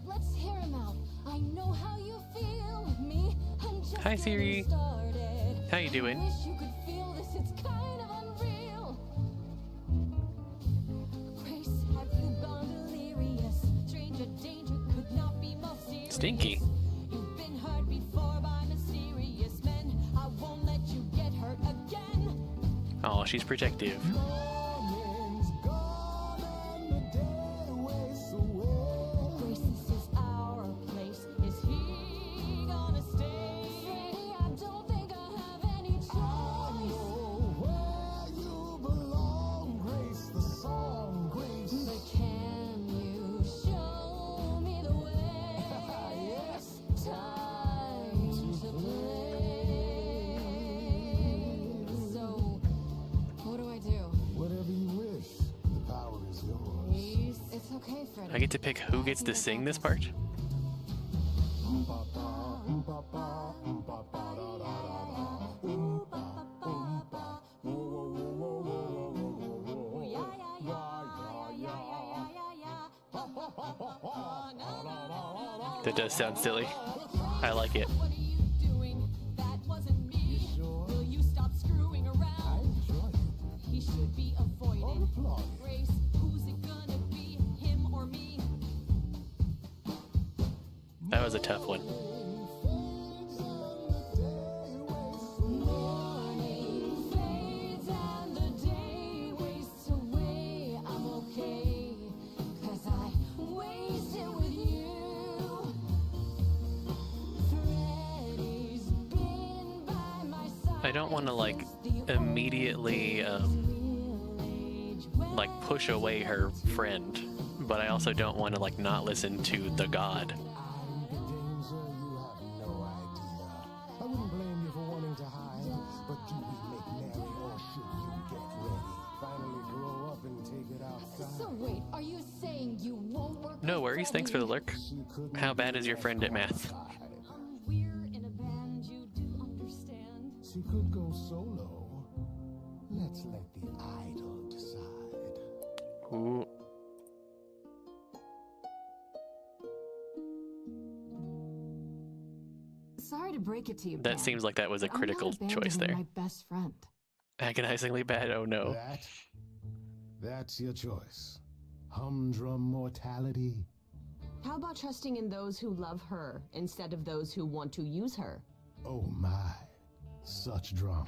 Let's hear him out. I know how you feel. Me, I'm just Hi, Siri. getting started. How you doing? I wish you could feel this, it's kind of unreal. Grace, have you gone delirious? Stranger danger could not be more serious. Stinky. You've been hurt before by mysterious men. I won't let you get hurt again. Oh, she's protective. morning's gone and the day wastes away. Grace, this is our place. Is he gonna stay? Freddy, I don't think I have any I choice. know where you belong, Grace, the song, Grace. But can you show me the way? Yes. Time to play. So, what do I do? Whatever you wish, the power is yours. It's okay, Freddy. I get to pick who gets to sing this part? That does sound silly. I like it. What are you doing? That wasn't me. Will you stop screwing around? He should be avoided. Grace, who's it gonna be? Him or me? That was a tough one. Morning fades and the day wastes away. I'm okay, 'cause I waited I don't want to like immediately like push away her friend, but I also don't want to like not listen to the god. I'm the danger, you have no idea. I wouldn't blame you for wanting to hide, but do we make merry or should you get ready? Finally grow up and take it outside. So wait, are you saying you won't work? No worries, thanks for the lurk. How bad is your friend at math? We're in a band, you do understand. She could go solo. Let's let the idol decide. Ooh. Sorry to break it to you, That Ben, seems like that was a but I'm critical not choice abandoning there. My best friend. Agonizingly bad, oh no. That's your choice. Humdrum mortality. How about trusting in those who love her instead of those who want to use her? Oh my, such drama.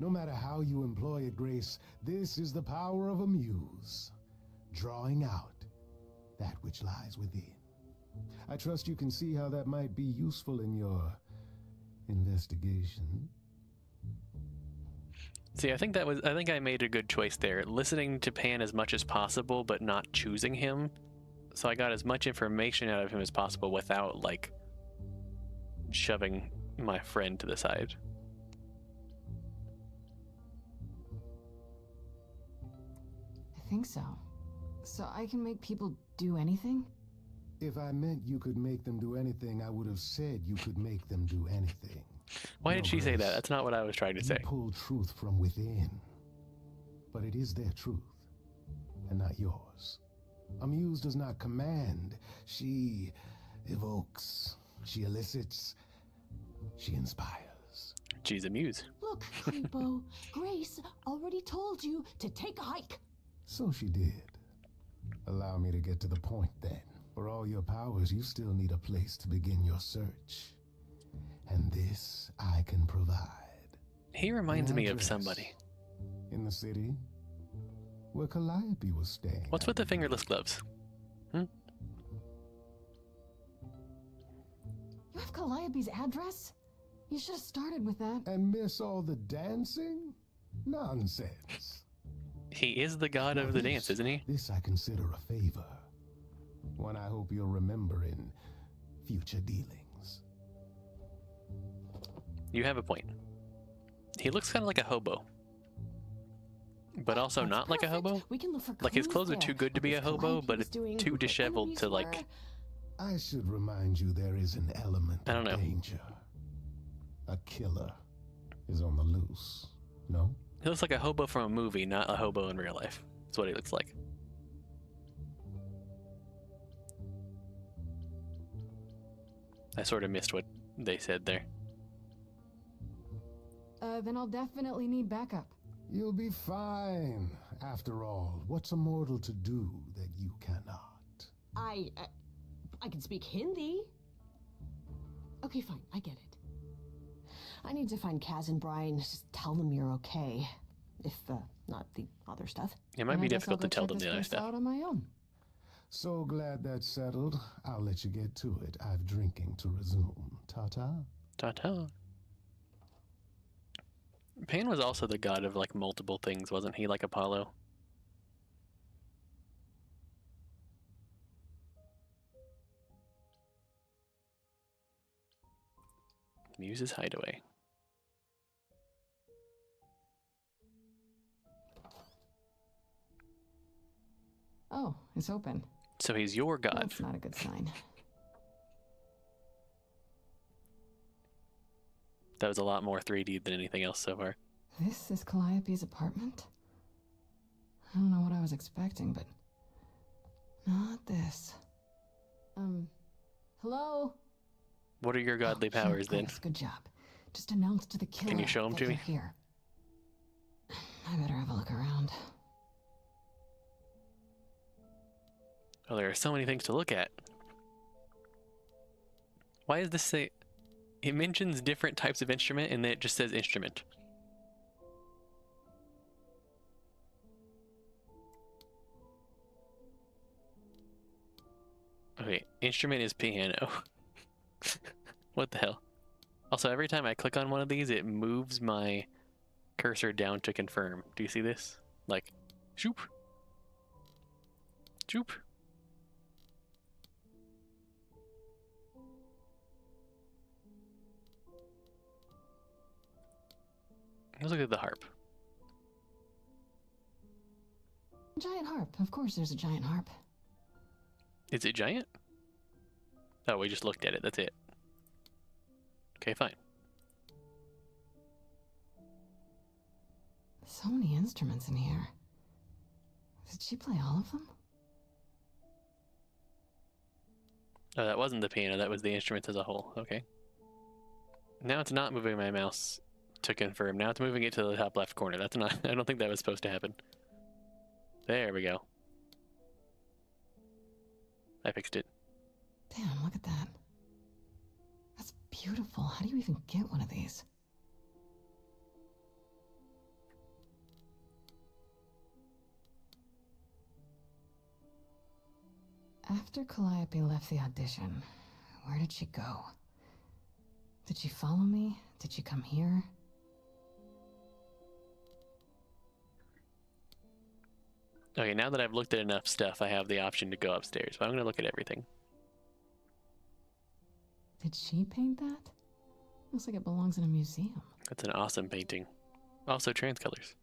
No matter how you employ it, Grace, this is the power of a muse. Drawing out that which lies within. I trust you can see how that might be useful in your investigation. See, I think I made a good choice there. Listening to Pan as much as possible, but not choosing him. So I got as much information out of him as possible without, like, shoving my friend to the side. I think so. So I can make people do anything? If I meant you could make them do anything, I would have said you could make them do anything. Why No, did she say that? Grace, That's not what I was trying to you say. pull truth from within. But it is their truth, and not yours. A muse does not command. She evokes. She elicits. She inspires. She's a muse. Look, Creepo, Grace already told you to take a hike. So she did. Allow me to get to the point then. For all your powers, you still need a place to begin your search. And this I can provide. He reminds An me of address. somebody. In the city? Where Calliope was staying. What's with the fingerless gloves? You have Calliope's address? You should have started with that. And miss all the dancing? Nonsense. He is the god of the dance, isn't he? This I consider a favor. One I hope you'll remember in future dealings. You have a point. He looks kind of like a hobo. But also That's not like a perfect. hobo. We can look for Like his clues clothes are there. too good to What be this a hobo, Calliope but was it's doing, too who her disheveled to enemies like... were. I should remind you there is an element I don't of know. danger. A killer is on the loose. No? He looks like a hobo from a movie, not a hobo in real life. That's what he looks like. I sort of missed what they said there. Then I'll definitely need backup. You'll be fine. After all, what's a mortal to do that you cannot? I can speak Hindi. Okay, fine, I get it. I need to find Kaz and Brian. Just tell them you're okay. If, not the other stuff. It might And be I guess difficult I'll to go tell check them this the other place stuff. out on my own. So glad that's settled. I'll let you get to it. I've drinking to resume. Ta-ta. Ta-ta. Pan was also the god of like multiple things, wasn't he? Like Apollo. Muse's hideaway. Oh, it's open. So he's your god. That's not a good sign. That was a lot more 3D than anything else so far. This is Calliope's apartment? I don't know what I was expecting, but not this. Hello? What are your godly Oh, powers then? Grace, good job. Just announce to the killer Can you show 'em that to me? you're here. I better have a look around. Oh, there are so many things to look at. Why does this say... It mentions different types of instrument and then it just says instrument. Okay, instrument is piano. What the hell? Also, every time I click on one of these, it moves my cursor down to confirm. Do you see this? Like, shoop. Shoop. Let's look at the harp. Giant harp. Of course there's a giant harp. Is it giant? Oh, we just looked at it. That's it. Okay, fine. So many instruments in here. Did she play all of them? Oh, that wasn't the piano. That was the instruments as a whole. Okay. Now it's not moving my mouse to confirm. Now it's moving it to the top left corner. That's not... I don't think that was supposed to happen. There we go. I fixed it. Damn, look at that. That's beautiful. How do you even get one of these? After Calliope left the audition, where did she go? Did she follow me? Did she come here? Okay, now that I've looked at enough stuff, I have the option to go upstairs, but I'm going to look at everything. Did she paint that? Looks like it belongs in a museum. That's an awesome painting. Also transcolors.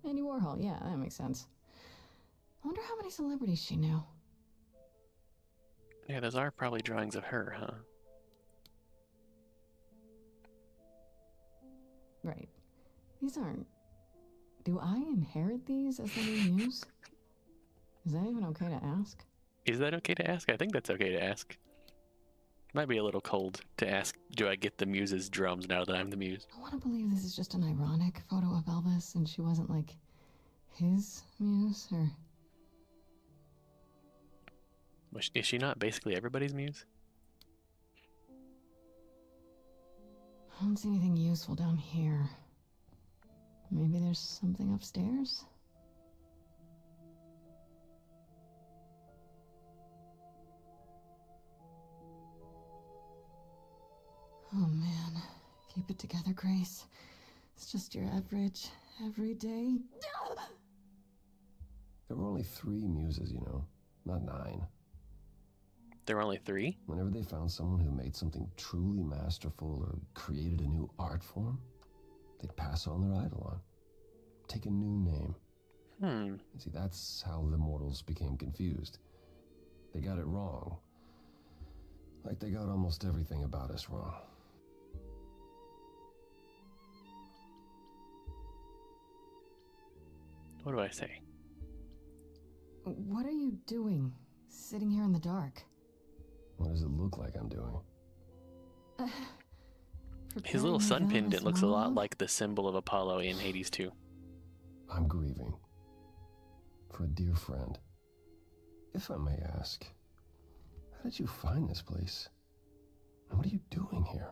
Andy Warhol, yeah, that makes sense. I wonder how many celebrities she knew. Yeah, those are probably drawings of her, huh? Right. These aren't... Do I inherit these as the new muse? Is that even okay to ask? Is that okay to ask? I think that's okay to ask. Might be a little cold to ask, do I get the muse's drums now that I'm the muse? I want to believe this is just an ironic photo of Elvis and she wasn't, like, his muse, or... Is she not basically everybody's muse? I don't see anything useful down here. Maybe there's something upstairs? Oh man, keep it together, Grace. It's just your average, everyday... There were only 3 muses, you know, not 9. There were only 3? Whenever they found someone who made something truly masterful or created a new art form, they'd pass on their idol on. Take a new name. You see, that's how the mortals became confused. They got it wrong. Like they got almost everything about us wrong. What do I say? What are you doing, sitting here in the dark? What does it look like I'm doing? His little sun pendant looks a lot like the symbol of Apollo in Hades 2. I'm grieving. For a dear friend. If I may ask, how did you find this place? And what are you doing here?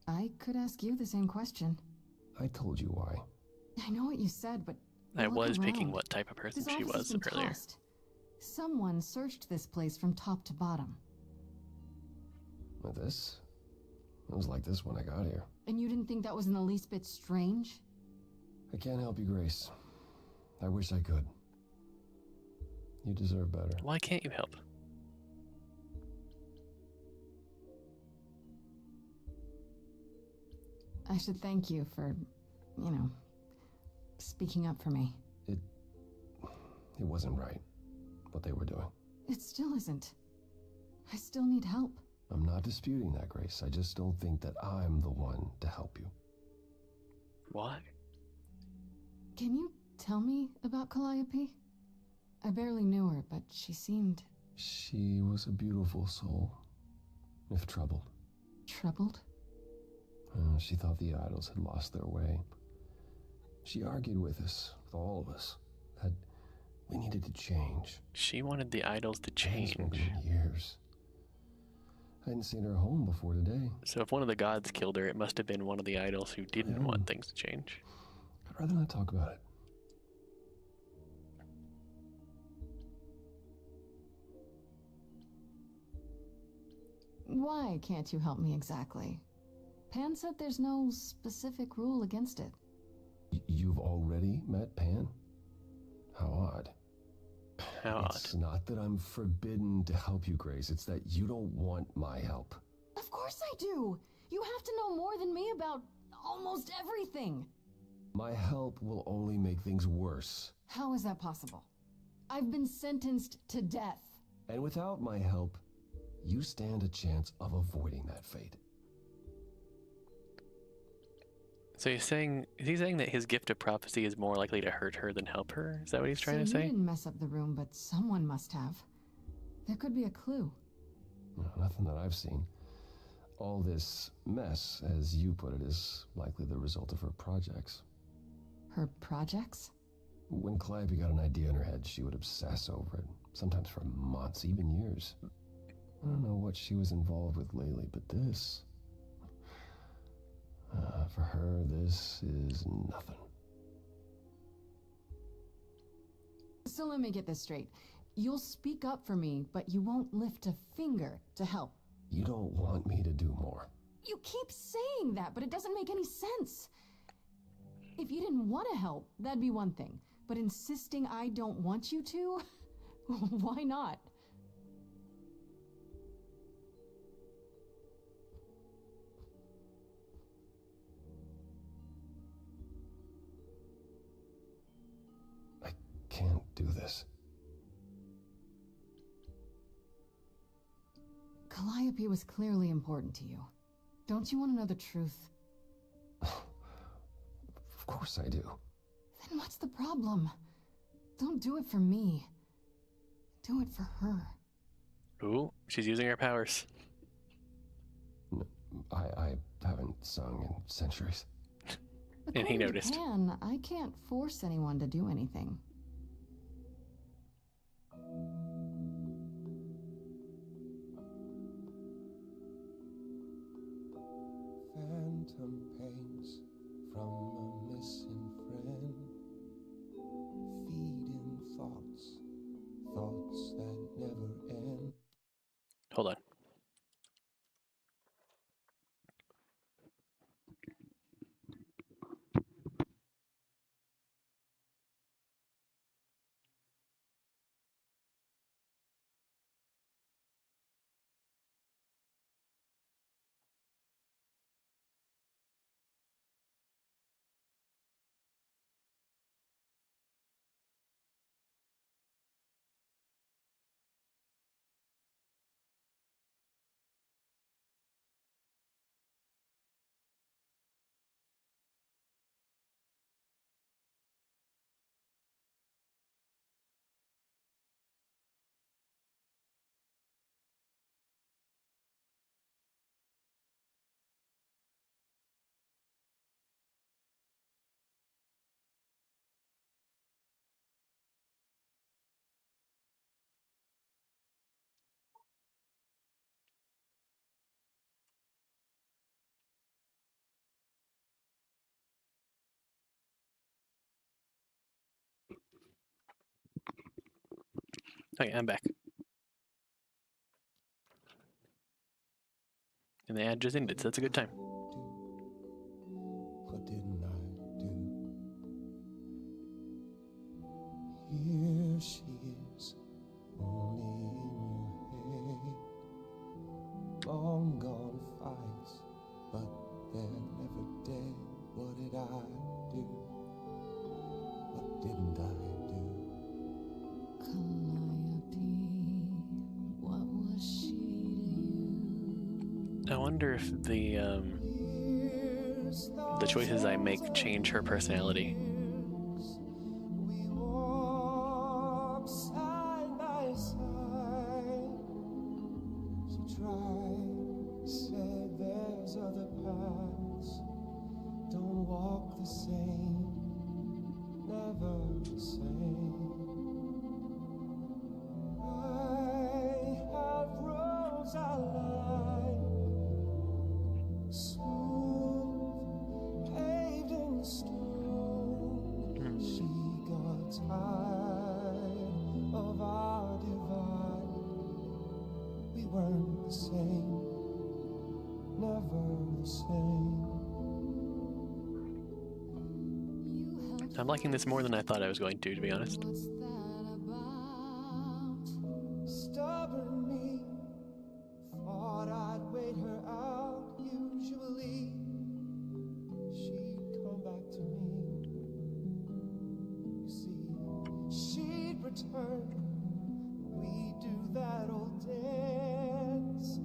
I could ask you the same question. I told you why. I know what you said, but I look was picking around. what type of person This she office was has been earlier. tossed. Someone searched this place from top to bottom. With this? It was like this when I got here. And you didn't think that was in the least bit strange? I can't help you, Grace. I wish I could. You deserve better. Why can't you help? I should thank you for, you know, speaking up for me. It wasn't right, what they were doing. It still isn't. I still need help. I'm not disputing that, Grace. I just don't think that I'm the one to help you. Why? Can you tell me about Calliope? I barely knew her, but she seemed... She was a beautiful soul, if troubled. Troubled? She thought the idols had lost their way. She argued with us, with all of us, that we needed to change. She wanted the idols to I hadn't change. spoken in years. I hadn't seen her home before today. So if one of the gods killed her, it must have been one of the idols who didn't want things to change. I'd rather not talk about it. Why can't you help me exactly? Pan said there's no specific rule against it. You've already met Pan? How odd. How odd. It's not that I'm forbidden to help you, Grace. It's that you don't want my help. Of course I do! You have to know more than me about almost everything! My help will only make things worse. How is that possible? I've been sentenced to death. And without my help, you stand a chance of avoiding that fate. So is he saying that his gift of prophecy is more likely to hurt her than help her? Is that what he's trying to So say? you didn't mess up the room, but someone must have. There could be a clue. No, nothing that I've seen. All this mess, as you put it, is likely the result of her projects. Her projects? When Calliope got an idea in her head, she would obsess over it, sometimes for months, even years. I don't know what she was involved with lately, but this... for her, this is nothing. So let me get this straight. You'll speak up for me, but you won't lift a finger to help. You don't want me to do more. You keep saying that, but it doesn't make any sense. If you didn't want to help, that'd be one thing. But insisting I don't want you to? Why not? I can't do this. Calliope was clearly important to you. Don't you want to know the truth? Of course I do. Then what's the problem? Don't do it for me. Do it for her. Ooh, she's using her powers. I haven't sung in centuries. And he According to noticed. Pan, I can't force anyone to do anything. Phantom pains from a missing friend, feeding thoughts that never end. Hold on. Okay, I'm back. And the ad just ended, so that's a good time. What didn't I do? Here she is, only in your head. Long gone fights, but they're never dead. What did I do? What didn't I do? Calliope, what was she to you? I wonder if the choices I make change her personality. We walk side by side. She tried, said there's other paths. Don't walk the same, never the same. I have roads I like. I'm liking this more than I thought I was going to be honest. What's that about? Stubborn me, thought I'd wait her out. Usually, she'd come back to me. You see, she'd return. We do that old dance,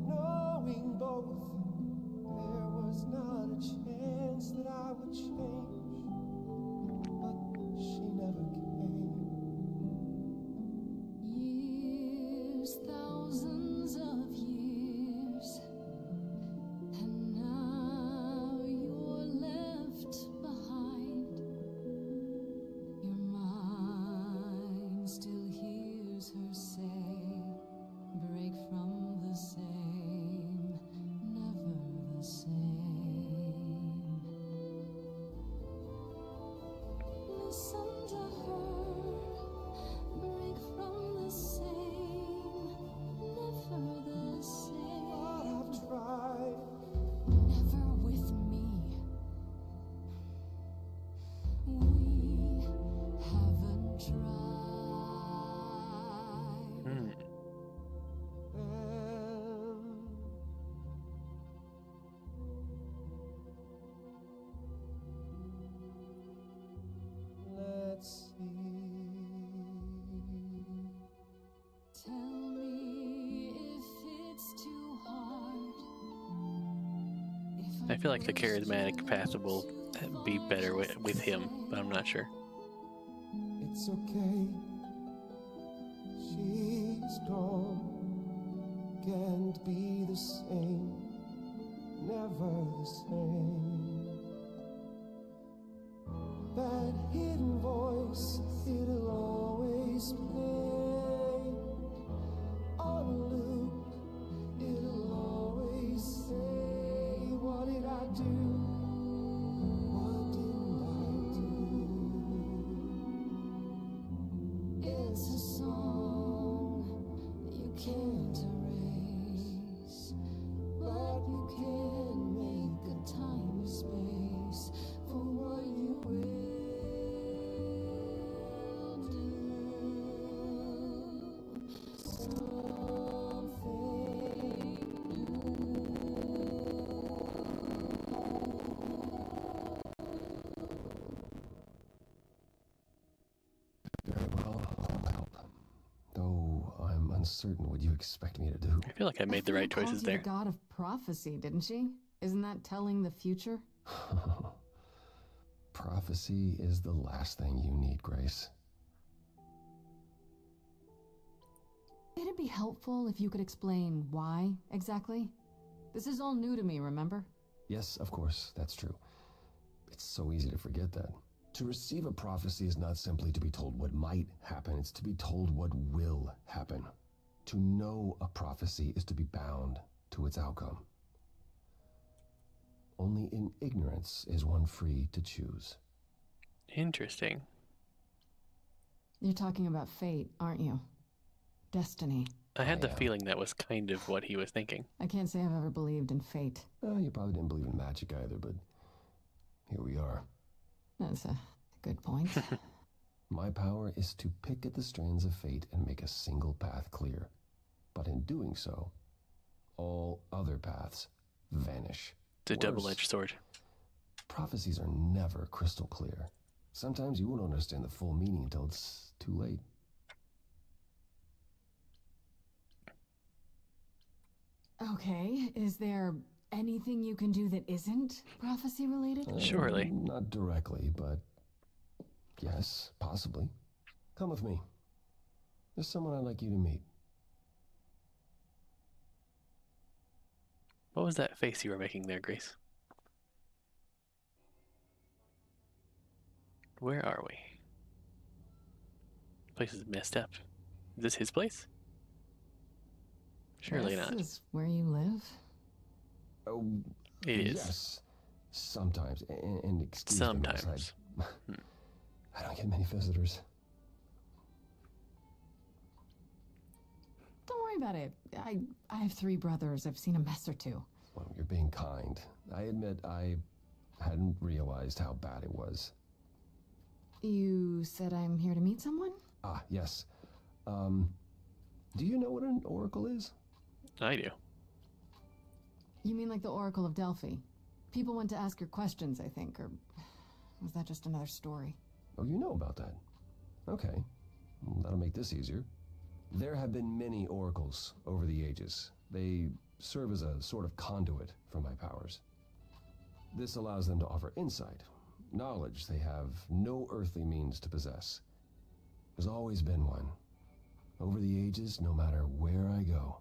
knowing both there was not a chance that I would change, but she never came. Years, thousands of years, and now you're left behind. Your mind still hears her say, break from the same, never the same. Listen to her, break from the same, never the same. But I've tried. Never with me. We haven't tried. Hmm. Let's see. Tell me if it's too hard. If I feel like the charismatic path will be better with him, but I'm not sure. It's okay. She's gone. Can't be the same. Never the same. That hidden voice, it'll always play. On a loop, it'll always say, what did I do? What didn't I do? it's a song you can't erase, but you can make a tiny space for what you will do. Something Very well, I'll help. Though I'm uncertain what you expect me to do. I feel like I made the right Athena called choices you there. the god of prophecy, didn't she? Isn't that telling the future? Prophecy is the last thing you need, Grace. It'd be helpful if you could explain why, exactly. This is all new to me, remember? Yes, of course, that's true. It's so easy to forget that. To receive a prophecy is not simply to be told what might happen, it's to be told what will happen. To know a prophecy is to be bound to its outcome. Only in ignorance is one free to choose. Interesting. You're talking about fate, aren't you? Destiny. I had the am. feeling that was kind of what he was thinking. I can't say I've ever believed in fate. Well, you probably didn't believe in magic either, but here we are. That's a good point. My power is to pick at the strands of fate and make a single path clear. But in doing so, all other paths vanish. It's a Worse, double-edged sword. prophecies are never crystal clear. Sometimes you won't understand the full meaning until it's too late. Okay, is there anything you can do that isn't prophecy related? Surely. Not directly, but yes, possibly. Come with me. There's someone I'd like you to meet. What was that face you were making there, Grace? Where are we? This place is messed up. Is this his place? Surely not. This is where you live? Oh, It is. Yes, sometimes. And excuse the mess, Sometimes. I don't get many visitors. Don't worry about it. I have 3 brothers. I've seen a mess or two. Well, you're being kind. I admit I hadn't realized how bad it was. You said I'm here to meet someone? Ah, yes. Do you know what an oracle is? I do. You mean like the Oracle of Delphi? People went to ask her questions, I think, or was that just another story? Oh, you know about that. Okay. Well, that'll make this easier. There have been many oracles over the ages. They serve as a sort of conduit for my powers. This allows them to offer insight, knowledge they have no earthly means to possess. There's always been one. Over the ages, no matter where I go,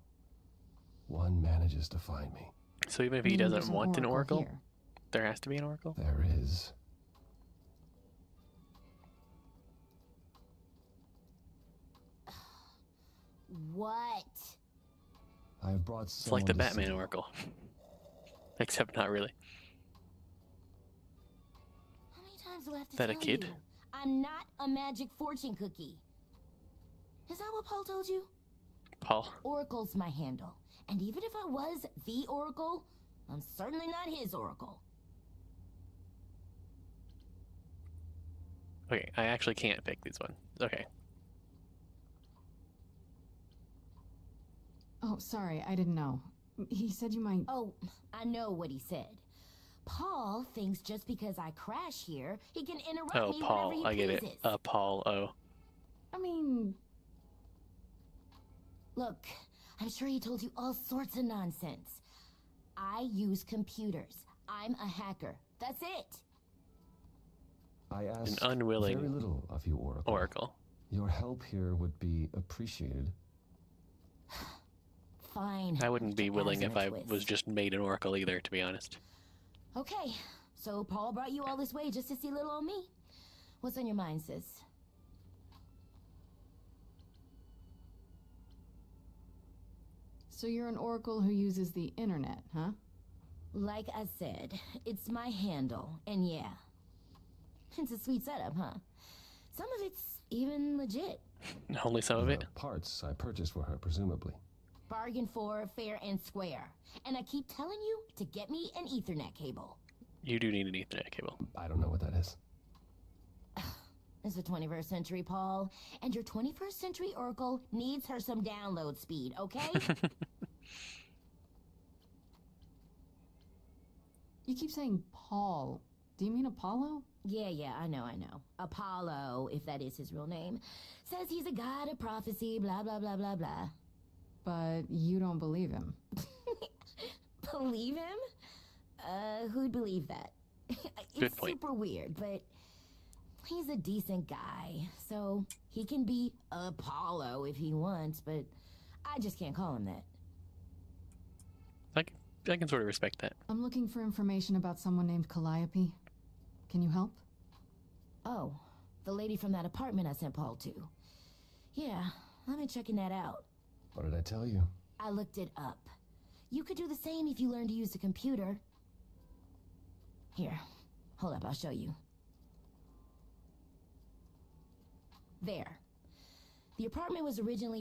one manages to find me. So even if he doesn't want an oracle, there has to be an oracle? There is. What? I've brought It's like the Batman oracle. Except not really. How many times do I have to Is that a tell kid? you? I'm not a magic fortune cookie. Is that what Paul told you? Paul. Oracle's my handle. And even if I was the oracle, I'm certainly not his oracle. Okay, I actually can't pick these ones. Okay. Oh, sorry, I didn't know. He said you might... Oh, I know what he said. Paul thinks just because I crash here, he can interrupt Oh, me Paul. whenever I he get pleases. it. Paul. Oh. I mean... Look, I'm sure he told you all sorts of nonsense. I use computers. I'm a hacker. That's it. I ask An unwilling very little of you, Oracle. Your help here would be appreciated. Fine. I wouldn't be willing if I twist. was just made an oracle either, to be honest. Okay, so Paul brought you all this way just to see little old me. What's on your mind, sis? So you're an oracle who uses the internet, huh? Like I said, it's my handle, and yeah. It's a sweet setup, huh? Some of it's even legit. Only some of it? Parts I purchased for her, presumably. Bargain for, fair and square. And I keep telling you to get me an Ethernet cable. You do need an Ethernet cable. I don't know what that is. It's the 21st century, Paul. And your 21st century oracle needs her some download speed, okay? You keep saying Paul. Do you mean Apollo? Yeah, I know. Apollo, if that is his real name, says he's a god of prophecy, blah, blah, blah, blah, blah. But you don't believe him. Believe him? Who'd believe that? Good point. Super weird, but he's a decent guy, so he can be Apollo if he wants, but I just can't call him that. I can sort of respect that. I'm looking for information about someone named Calliope. Can you help? Oh, the lady from that apartment I sent Paul to. Yeah, I've been checking that out. What did I tell you? I looked it up. You could do the same if you learned to use the computer. Here, hold up, I'll show you. There. The apartment was originally